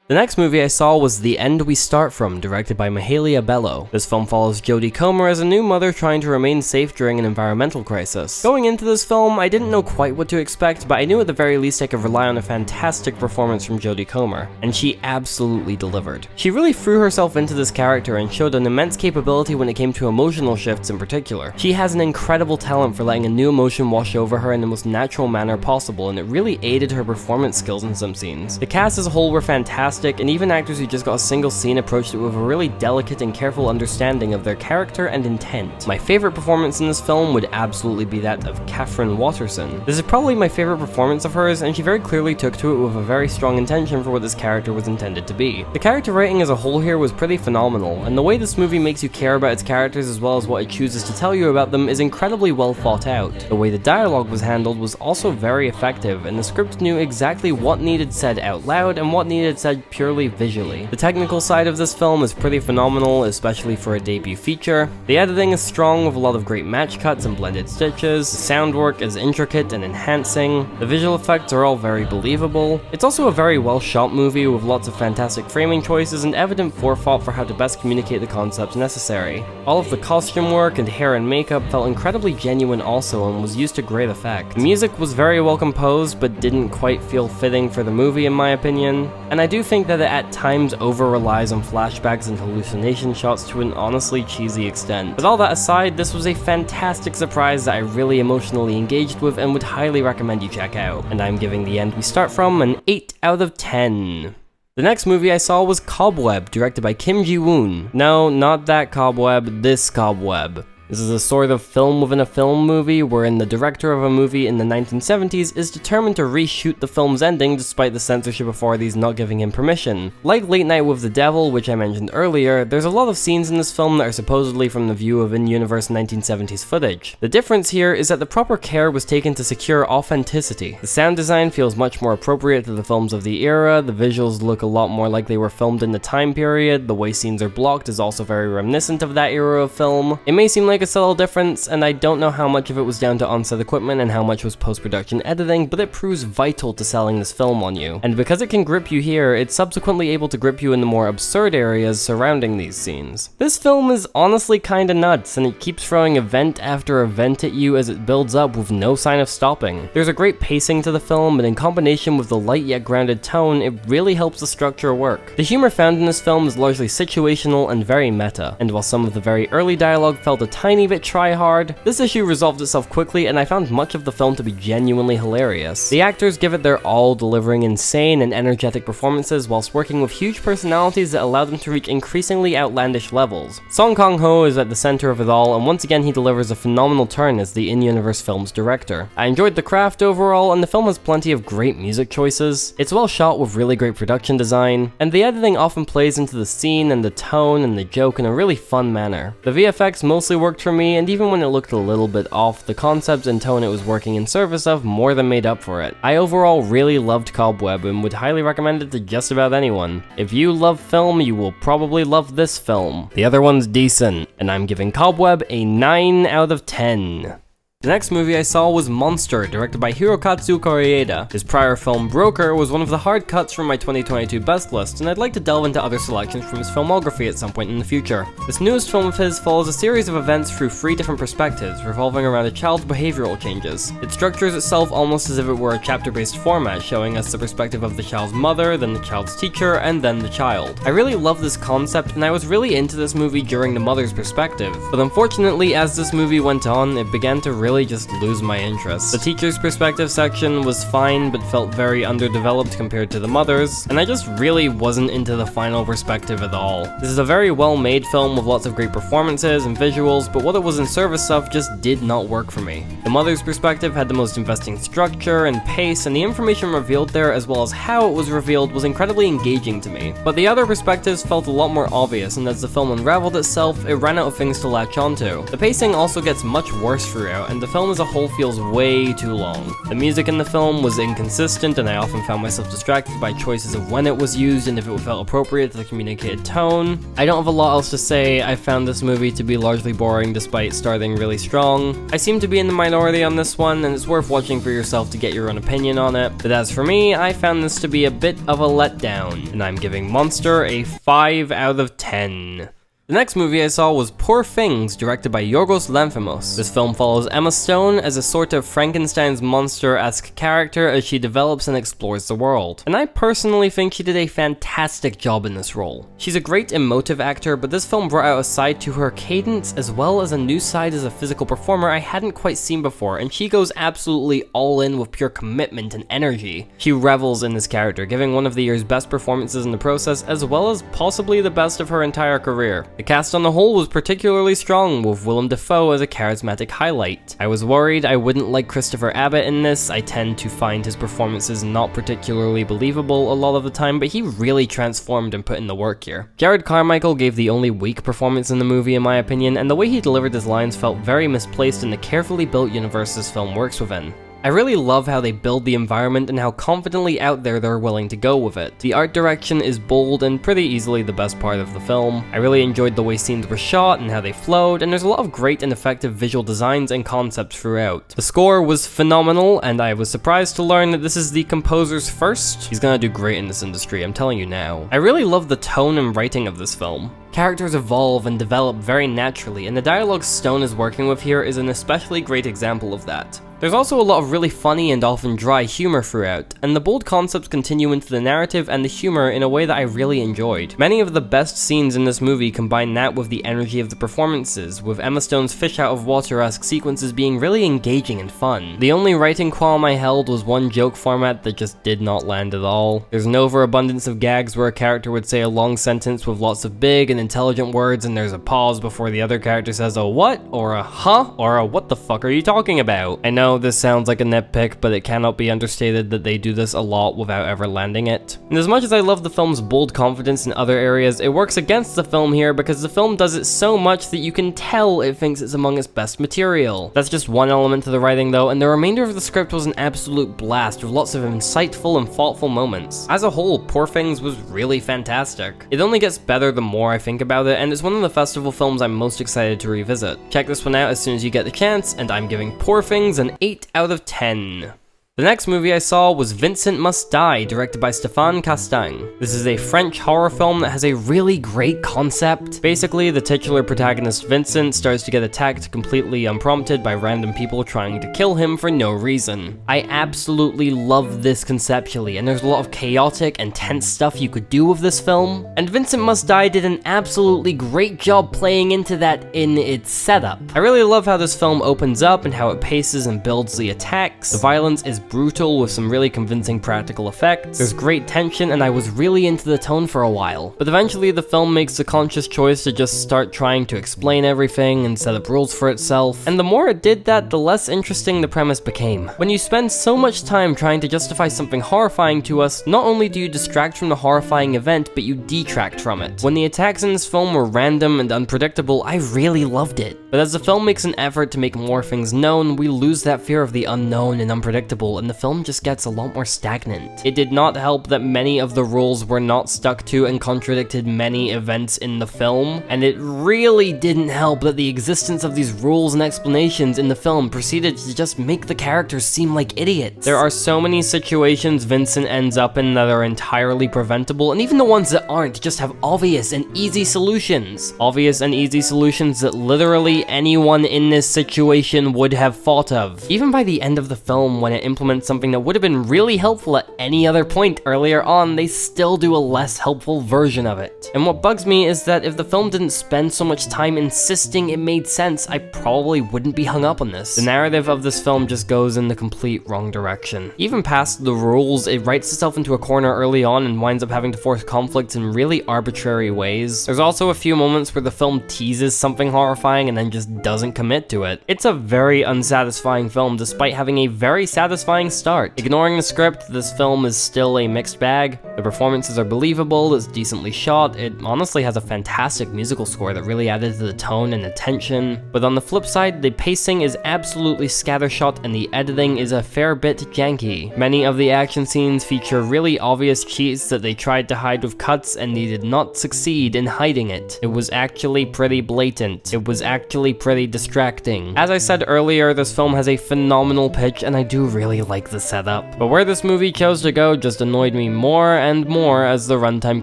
The next movie I saw was The End We Start From, directed by Mahalia Bello. This film follows Jodie Comer as a new mother trying to remain safe during an environmental crisis. Going into this film, I didn't know quite what to expect, but I knew at the very least I could rely on a fantastic performance from Jodie Comer, and she absolutely delivered. She really threw herself into this character and showed an immense capability when it came to emotional shifts in particular. She has an incredible talent for letting a new emotion wash over her in the most natural manner possible, and it really aided her performance skills in some scenes. The cast as a whole were fantastic, and even actors who just got a single scene approached it with a really delicate and careful understanding of their character and intent. My favorite performance in this film would absolutely be that of Catherine Watterson. This is probably my favorite performance of hers, and she very clearly took to it with a very strong intention for what this character was intended to be. The character writing as a whole here was pretty phenomenal, and the way this movie makes you care about its characters as well as what it chooses to tell you about them is incredibly well thought out. The way the dialogue was handled was also very effective, and the script knew exactly what needed said out loud and what needed said purely visually. The technical side of this film is pretty phenomenal, especially for a debut feature. The editing is strong with a lot of great match cuts and blended stitches. The sound work is intricate and enhancing. The visual effects are all very believable. It's also a very well shot movie with lots of fantastic framing choices and evident forethought for how to best communicate the concepts necessary. All of the costume work and hair and makeup felt incredibly genuine also and was used to great effect. The music was very well composed but didn't quite feel fitting for the movie in my opinion, and I do think that it at times over-relies on flashbacks and hallucination shots to an honestly cheesy extent. But all that aside, this was a fantastic surprise that I really emotionally engaged with and would highly recommend you check out. And I'm giving The End We Start From an 8 out of 10. The next movie I saw was Cobweb, directed by Kim Ji-woon. No, not that Cobweb, this Cobweb. This is a sort of film within a film movie wherein the director of a movie in the 1970s is determined to reshoot the film's ending despite the censorship authorities not giving him permission. Like Late Night with the Devil, which I mentioned earlier, there's a lot of scenes in this film that are supposedly from the view of in-universe 1970s footage. The difference here is that the proper care was taken to secure authenticity. The sound design feels much more appropriate to the films of the era, the visuals look a lot more like they were filmed in the time period, the way scenes are blocked is also very reminiscent of that era of film. It may seem like a subtle difference, and I don't know how much of it was down to on-set equipment and how much was post-production editing, but it proves vital to selling this film on you. And because it can grip you here, it's subsequently able to grip you in the more absurd areas surrounding these scenes. This film is honestly kinda nuts, and it keeps throwing event after event at you as it builds up with no sign of stopping. There's a great pacing to the film, and in combination with the light yet grounded tone, it really helps the structure work. The humor found in this film is largely situational and very meta, and while some of the very early dialogue felt a tiny tiny bit try-hard. This issue resolved itself quickly, and I found much of the film to be genuinely hilarious. The actors give it their all, delivering insane and energetic performances whilst working with huge personalities that allow them to reach increasingly outlandish levels. Song Kang-ho is at the center of it all, and once again he delivers a phenomenal turn as the in-universe film's director. I enjoyed the craft overall, and the film has plenty of great music choices. It's well shot with really great production design, and the editing often plays into the scene and the tone and the joke in a really fun manner. The VFX mostly worked for me, and even when it looked a little bit off, the concept and tone it was working in service of more than made up for it. I overall really loved Cobweb and would highly recommend it to just about anyone. If you love film, you will probably love this film. The other one's decent, and I'm giving Cobweb a 9 out of 10. The next movie I saw was Monster, directed by Hirokatsu Koreeda. His prior film, Broker, was one of the hard cuts from my 2022 best list, and I'd like to delve into other selections from his filmography at some point in the future. This newest film of his follows a series of events through 3 different perspectives, revolving around a child's behavioral changes. It structures itself almost as if it were a chapter-based format, showing us the perspective of the child's mother, then the child's teacher, and then the child. I really love this concept, and I was really into this movie during the mother's perspective, but unfortunately, as this movie went on, it began to really just lose my interest. The teacher's perspective section was fine, but felt very underdeveloped compared to the mother's, and I just really wasn't into the final perspective at all. This is a very well-made film with lots of great performances and visuals, but what it was in service of just did not work for me. The mother's perspective had the most investing structure and pace, and the information revealed there, as well as how it was revealed, was incredibly engaging to me. But the other perspectives felt a lot more obvious, and as the film unraveled itself, it ran out of things to latch onto. The pacing also gets much worse throughout, and the film as a whole feels way too long. The music in the film was inconsistent, and I often found myself distracted by choices of when it was used and if it felt appropriate to the communicated tone. I don't have a lot else to say. I found this movie to be largely boring despite starting really strong. I seem to be in the minority on this one, and it's worth watching for yourself to get your own opinion on it. But as for me, I found this to be a bit of a letdown, and I'm giving Monster a 5 out of 10. The next movie I saw was Poor Things, directed by Yorgos Lanthimos. This film follows Emma Stone as a sort of Frankenstein's monster-esque character as she develops and explores the world. And I personally think she did a fantastic job in this role. She's a great emotive actor, but this film brought out a side to her cadence as well as a new side as a physical performer I hadn't quite seen before, and she goes absolutely all in with pure commitment and energy. She revels in this character, giving one of the year's best performances in the process, as well as possibly the best of her entire career. The cast on the whole was particularly strong, with Willem Dafoe as a charismatic highlight. I was worried I wouldn't like Christopher Abbott in this. I tend to find his performances not particularly believable a lot of the time, but he really transformed and put in the work here. Jared Carmichael gave the only weak performance in the movie in my opinion, and the way he delivered his lines felt very misplaced in the carefully built universe this film works within. I really love how they build the environment and how confidently out there they're willing to go with it. The art direction is bold and pretty easily the best part of the film. I really enjoyed the way scenes were shot and how they flowed, and there's a lot of great and effective visual designs and concepts throughout. The score was phenomenal, and I was surprised to learn that this is the composer's first. He's gonna do great in this industry, I'm telling you now. I really love the tone and writing of this film. Characters evolve and develop very naturally, and the dialogue Stone is working with here is an especially great example of that. There's also a lot of really funny and often dry humor throughout, and the bold concepts continue into the narrative and the humor in a way that I really enjoyed. Many of the best scenes in this movie combine that with the energy of the performances, with Emma Stone's fish out of water-esque sequences being really engaging and fun. The only writing qualm I held was one joke format that just did not land at all. There's an overabundance of gags where a character would say a long sentence with lots of big and intelligent words, and there's a pause before the other character says a what, or a huh, or a what the fuck are you talking about? I know this sounds like a nitpick, but it cannot be understated that they do this a lot without ever landing it. And as much as I love the film's bold confidence in other areas, it works against the film here because the film does it so much that you can tell it thinks it's among its best material. That's just one element to the writing though, and the remainder of the script was an absolute blast with lots of insightful and thoughtful moments. As a whole, Poor Things was really fantastic. It only gets better the more I think about it, and it's one of the festival films I'm most excited to revisit. Check this one out as soon as you get the chance, and I'm giving Poor Things an 8 out of 10. The next movie I saw was Vincent Must Die, directed by Stéphane Castan. This is a French horror film that has a really great concept. Basically, the titular protagonist Vincent starts to get attacked completely unprompted by random people trying to kill him for no reason. I absolutely love this conceptually, and there's a lot of chaotic and tense stuff you could do with this film, and Vincent Must Die did an absolutely great job playing into that in its setup. I really love how this film opens up and how it paces and builds the attacks. The violence is brutal with some really convincing practical effects. There's great tension, and I was really into the tone for a while. But eventually the film makes the conscious choice to just start trying to explain everything and set up rules for itself. And the more it did that, the less interesting the premise became. When you spend so much time trying to justify something horrifying to us, not only do you distract from the horrifying event, but you detract from it. When the attacks in this film were random and unpredictable, I really loved it. But as the film makes an effort to make more things known, we lose that fear of the unknown and unpredictable, and the film just gets a lot more stagnant. It did not help that many of the rules were not stuck to and contradicted many events in the film, and it really didn't help that the existence of these rules and explanations in the film proceeded to just make the characters seem like idiots. There are so many situations Vincent ends up in that are entirely preventable, and even the ones that aren't just have obvious and easy solutions. Obvious and easy solutions that literally anyone in this situation would have thought of. Even by the end of the film, when it implements something that would have been really helpful at any other point earlier on, they still do a less helpful version of it. And what bugs me is that if the film didn't spend so much time insisting it made sense, I probably wouldn't be hung up on this. The narrative of this film just goes in the complete wrong direction. Even past the rules, it writes itself into a corner early on and winds up having to force conflicts in really arbitrary ways. There's also a few moments where the film teases something horrifying and then just doesn't commit to it. It's a very unsatisfying film despite having a very satisfying start. Ignoring the script, this film is still a mixed bag. The performances are believable, it's decently shot, it honestly has a fantastic musical score that really added to the tone and the tension. But on the flip side, the pacing is absolutely scattershot and the editing is a fair bit janky. Many of the action scenes feature really obvious cheats that they tried to hide with cuts, and they did not succeed in hiding it. It was actually pretty blatant. It was actually pretty distracting. As I said earlier, this film has a phenomenal pitch, and I do really like the setup. But where this movie chose to go just annoyed me more and more as the runtime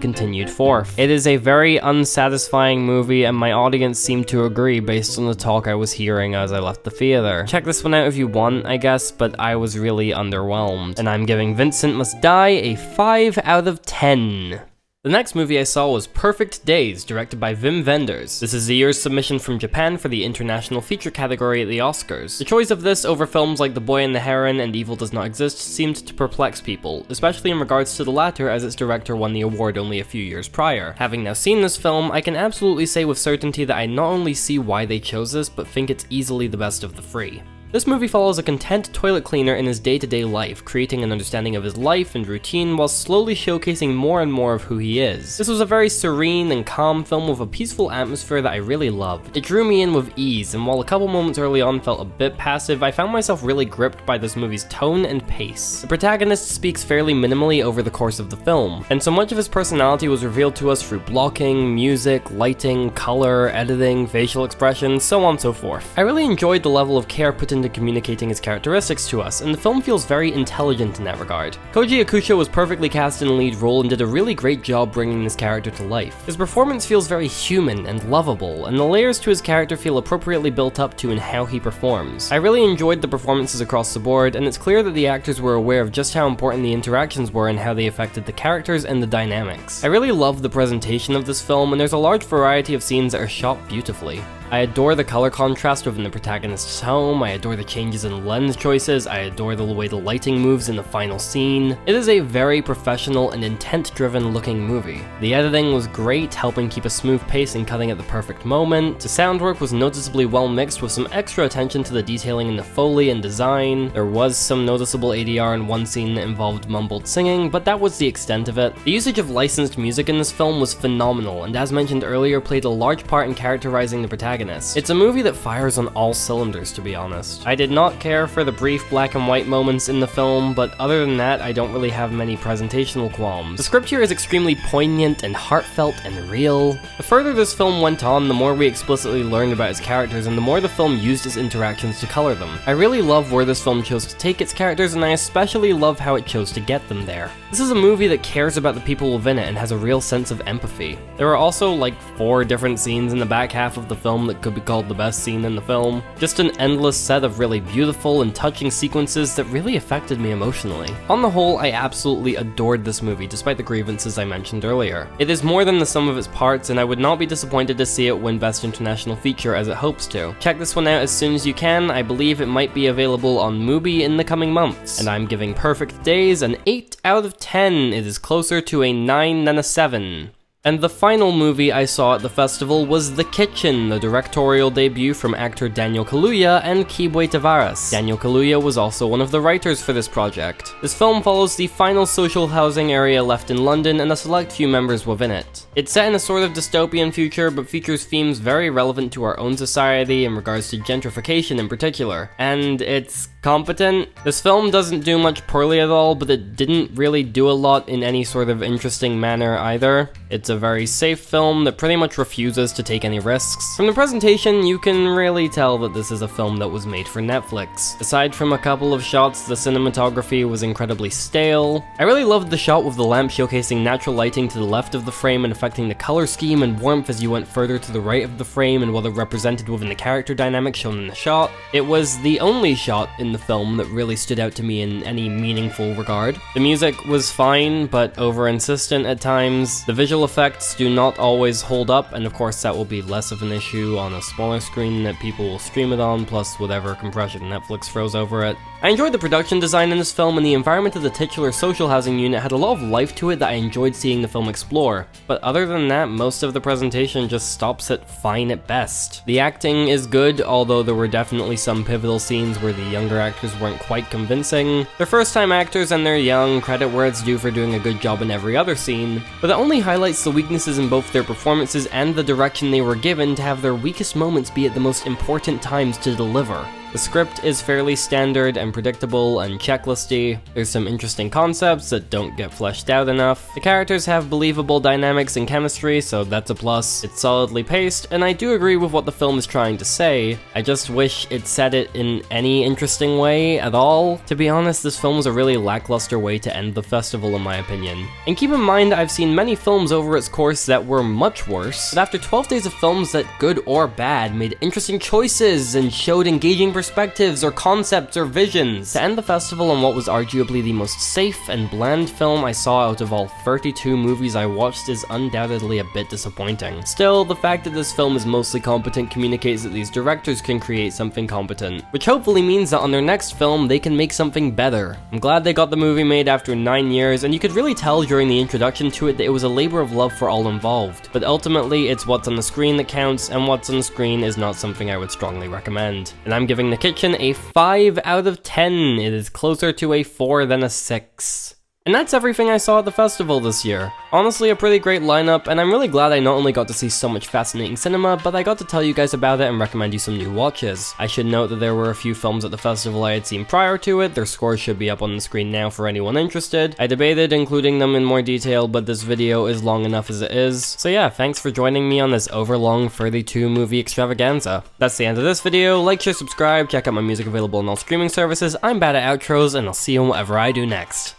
continued forth. It is a very unsatisfying movie, and my audience seemed to agree based on the talk I was hearing as I left the theater. Check this one out if you want, I guess, but I was really underwhelmed. And I'm giving Vincent Must Die a 5 out of 10. The next movie I saw was Perfect Days, directed by Wim Wenders. This is the year's submission from Japan for the International Feature category at the Oscars. The choice of this over films like The Boy and the Heron and Evil Does Not Exist seemed to perplex people, especially in regards to the latter as its director won the award only a few years prior. Having now seen this film, I can absolutely say with certainty that I not only see why they chose this, but think it's easily the best of the three. This movie follows a content toilet cleaner in his day-to-day life, creating an understanding of his life and routine while slowly showcasing more and more of who he is. This was a very serene and calm film with a peaceful atmosphere that I really loved. It drew me in with ease, and while a couple moments early on felt a bit passive, I found myself really gripped by this movie's tone and pace. The protagonist speaks fairly minimally over the course of the film, and so much of his personality was revealed to us through blocking, music, lighting, color, editing, facial expressions, so on and so forth. I really enjoyed the level of care put into communicating his characteristics to us, and the film feels very intelligent in that regard. Koji Yakusho was perfectly cast in the lead role and did a really great job bringing this character to life. His performance feels very human and lovable, and the layers to his character feel appropriately built up to in how he performs. I really enjoyed the performances across the board, and it's clear that the actors were aware of just how important the interactions were and how they affected the characters and the dynamics. I really love the presentation of this film, and there's a large variety of scenes that are shot beautifully. I adore the color contrast within the protagonist's home, I adore the changes in lens choices, I adore the way the lighting moves in the final scene. It is a very professional and intent-driven looking movie. The editing was great, helping keep a smooth pace and cutting at the perfect moment. The sound work was noticeably well mixed with some extra attention to the detailing in the Foley and design. There was some noticeable ADR in one scene that involved mumbled singing, but that was the extent of it. The usage of licensed music in this film was phenomenal, and as mentioned earlier, played a large part in characterizing the protagonist protagonist. It's a movie that fires on all cylinders, to be honest. I did not care for the brief black and white moments in the film, but other than that, I don't really have many presentational qualms. The script here is extremely poignant and heartfelt and real. The further this film went on, the more we explicitly learned about its characters and the more the film used its interactions to color them. I really love where this film chose to take its characters, and I especially love how it chose to get them there. This is a movie that cares about the people within it and has a real sense of empathy. There are also like 4 different scenes in the back half of the film that could be called the best scene in the film. Just an endless set of really beautiful and touching sequences that really affected me emotionally. On the whole, I absolutely adored this movie despite the grievances I mentioned earlier. It is more than the sum of its parts, and I would not be disappointed to see it win Best International Feature as it hopes to. Check this one out as soon as you can. I believe it might be available on Mubi in the coming months, and I'm giving Perfect Days an 8 out of 10. It is closer to a 9 than a 7. And the final movie I saw at the festival was The Kitchen, the directorial debut from actor Daniel Kaluuya and Kibwe Tavares. Daniel Kaluuya was also one of the writers for this project. This film follows the final social housing area left in London and a select few members within it. It's set in a sort of dystopian future, but features themes very relevant to our own society in regards to gentrification in particular. And it's competent. This film doesn't do much poorly at all, but it didn't really do a lot in any sort of interesting manner either. It's a very safe film that pretty much refuses to take any risks. From the presentation, you can really tell that this is a film that was made for Netflix. Aside from a couple of shots, the cinematography was incredibly stale. I really loved the shot with the lamp showcasing natural lighting to the left of the frame and affecting the color scheme and warmth as you went further to the right of the frame and what it represented within the character dynamic shown in the shot. It was the only shot in the film that really stood out to me in any meaningful regard. The music was fine, but over-insistent at times. The visual effects do not always hold up, and of course that will be less of an issue on a smaller screen that people will stream it on, plus whatever compression Netflix throws over it. I enjoyed the production design in this film, and the environment of the titular social housing unit had a lot of life to it that I enjoyed seeing the film explore. But other than that, most of the presentation just stops at fine at best. The acting is good, although there were definitely some pivotal scenes where the younger actors weren't quite convincing. They're first-time actors and they're young, credit where it's due for doing a good job in every other scene, but that only highlights the weaknesses in both their performances and the direction they were given to have their weakest moments be at the most important times to deliver. The script is fairly standard and predictable and checklisty. There's some interesting concepts that don't get fleshed out enough. The characters have believable dynamics and chemistry, so that's a plus. It's solidly paced, and I do agree with what the film is trying to say. I just wish it said it in any interesting way at all. To be honest, this film was a really lackluster way to end the festival in my opinion. And keep in mind, I've seen many films over its course that were much worse, but after 12 days of films that, good or bad, made interesting choices and showed engaging perspectives or concepts or visions. To end the festival on what was arguably the most safe and bland film I saw out of all 32 movies I watched is undoubtedly a bit disappointing. Still, the fact that this film is mostly competent communicates that these directors can create something competent, which hopefully means that on their next film they can make something better. I'm glad they got the movie made after 9 years, and you could really tell during the introduction to it that it was a labor of love for all involved. But ultimately, it's what's on the screen that counts, and what's on the screen is not something I would strongly recommend. And I'm giving The Kitchen a 5 out of 10. It is closer to a 4 than a 6. And that's everything I saw at the festival this year. Honestly, a pretty great lineup, and I'm really glad I not only got to see so much fascinating cinema, but I got to tell you guys about it and recommend you some new watches. I should note that there were a few films at the festival I had seen prior to it. Their scores should be up on the screen now for anyone interested. I debated including them in more detail, but this video is long enough as it is. So yeah, thanks for joining me on this overlong 32 movie extravaganza. That's the end of this video. Like, share, subscribe, check out my music available on all streaming services. I'm bad at outros, and I'll see you in whatever I do next.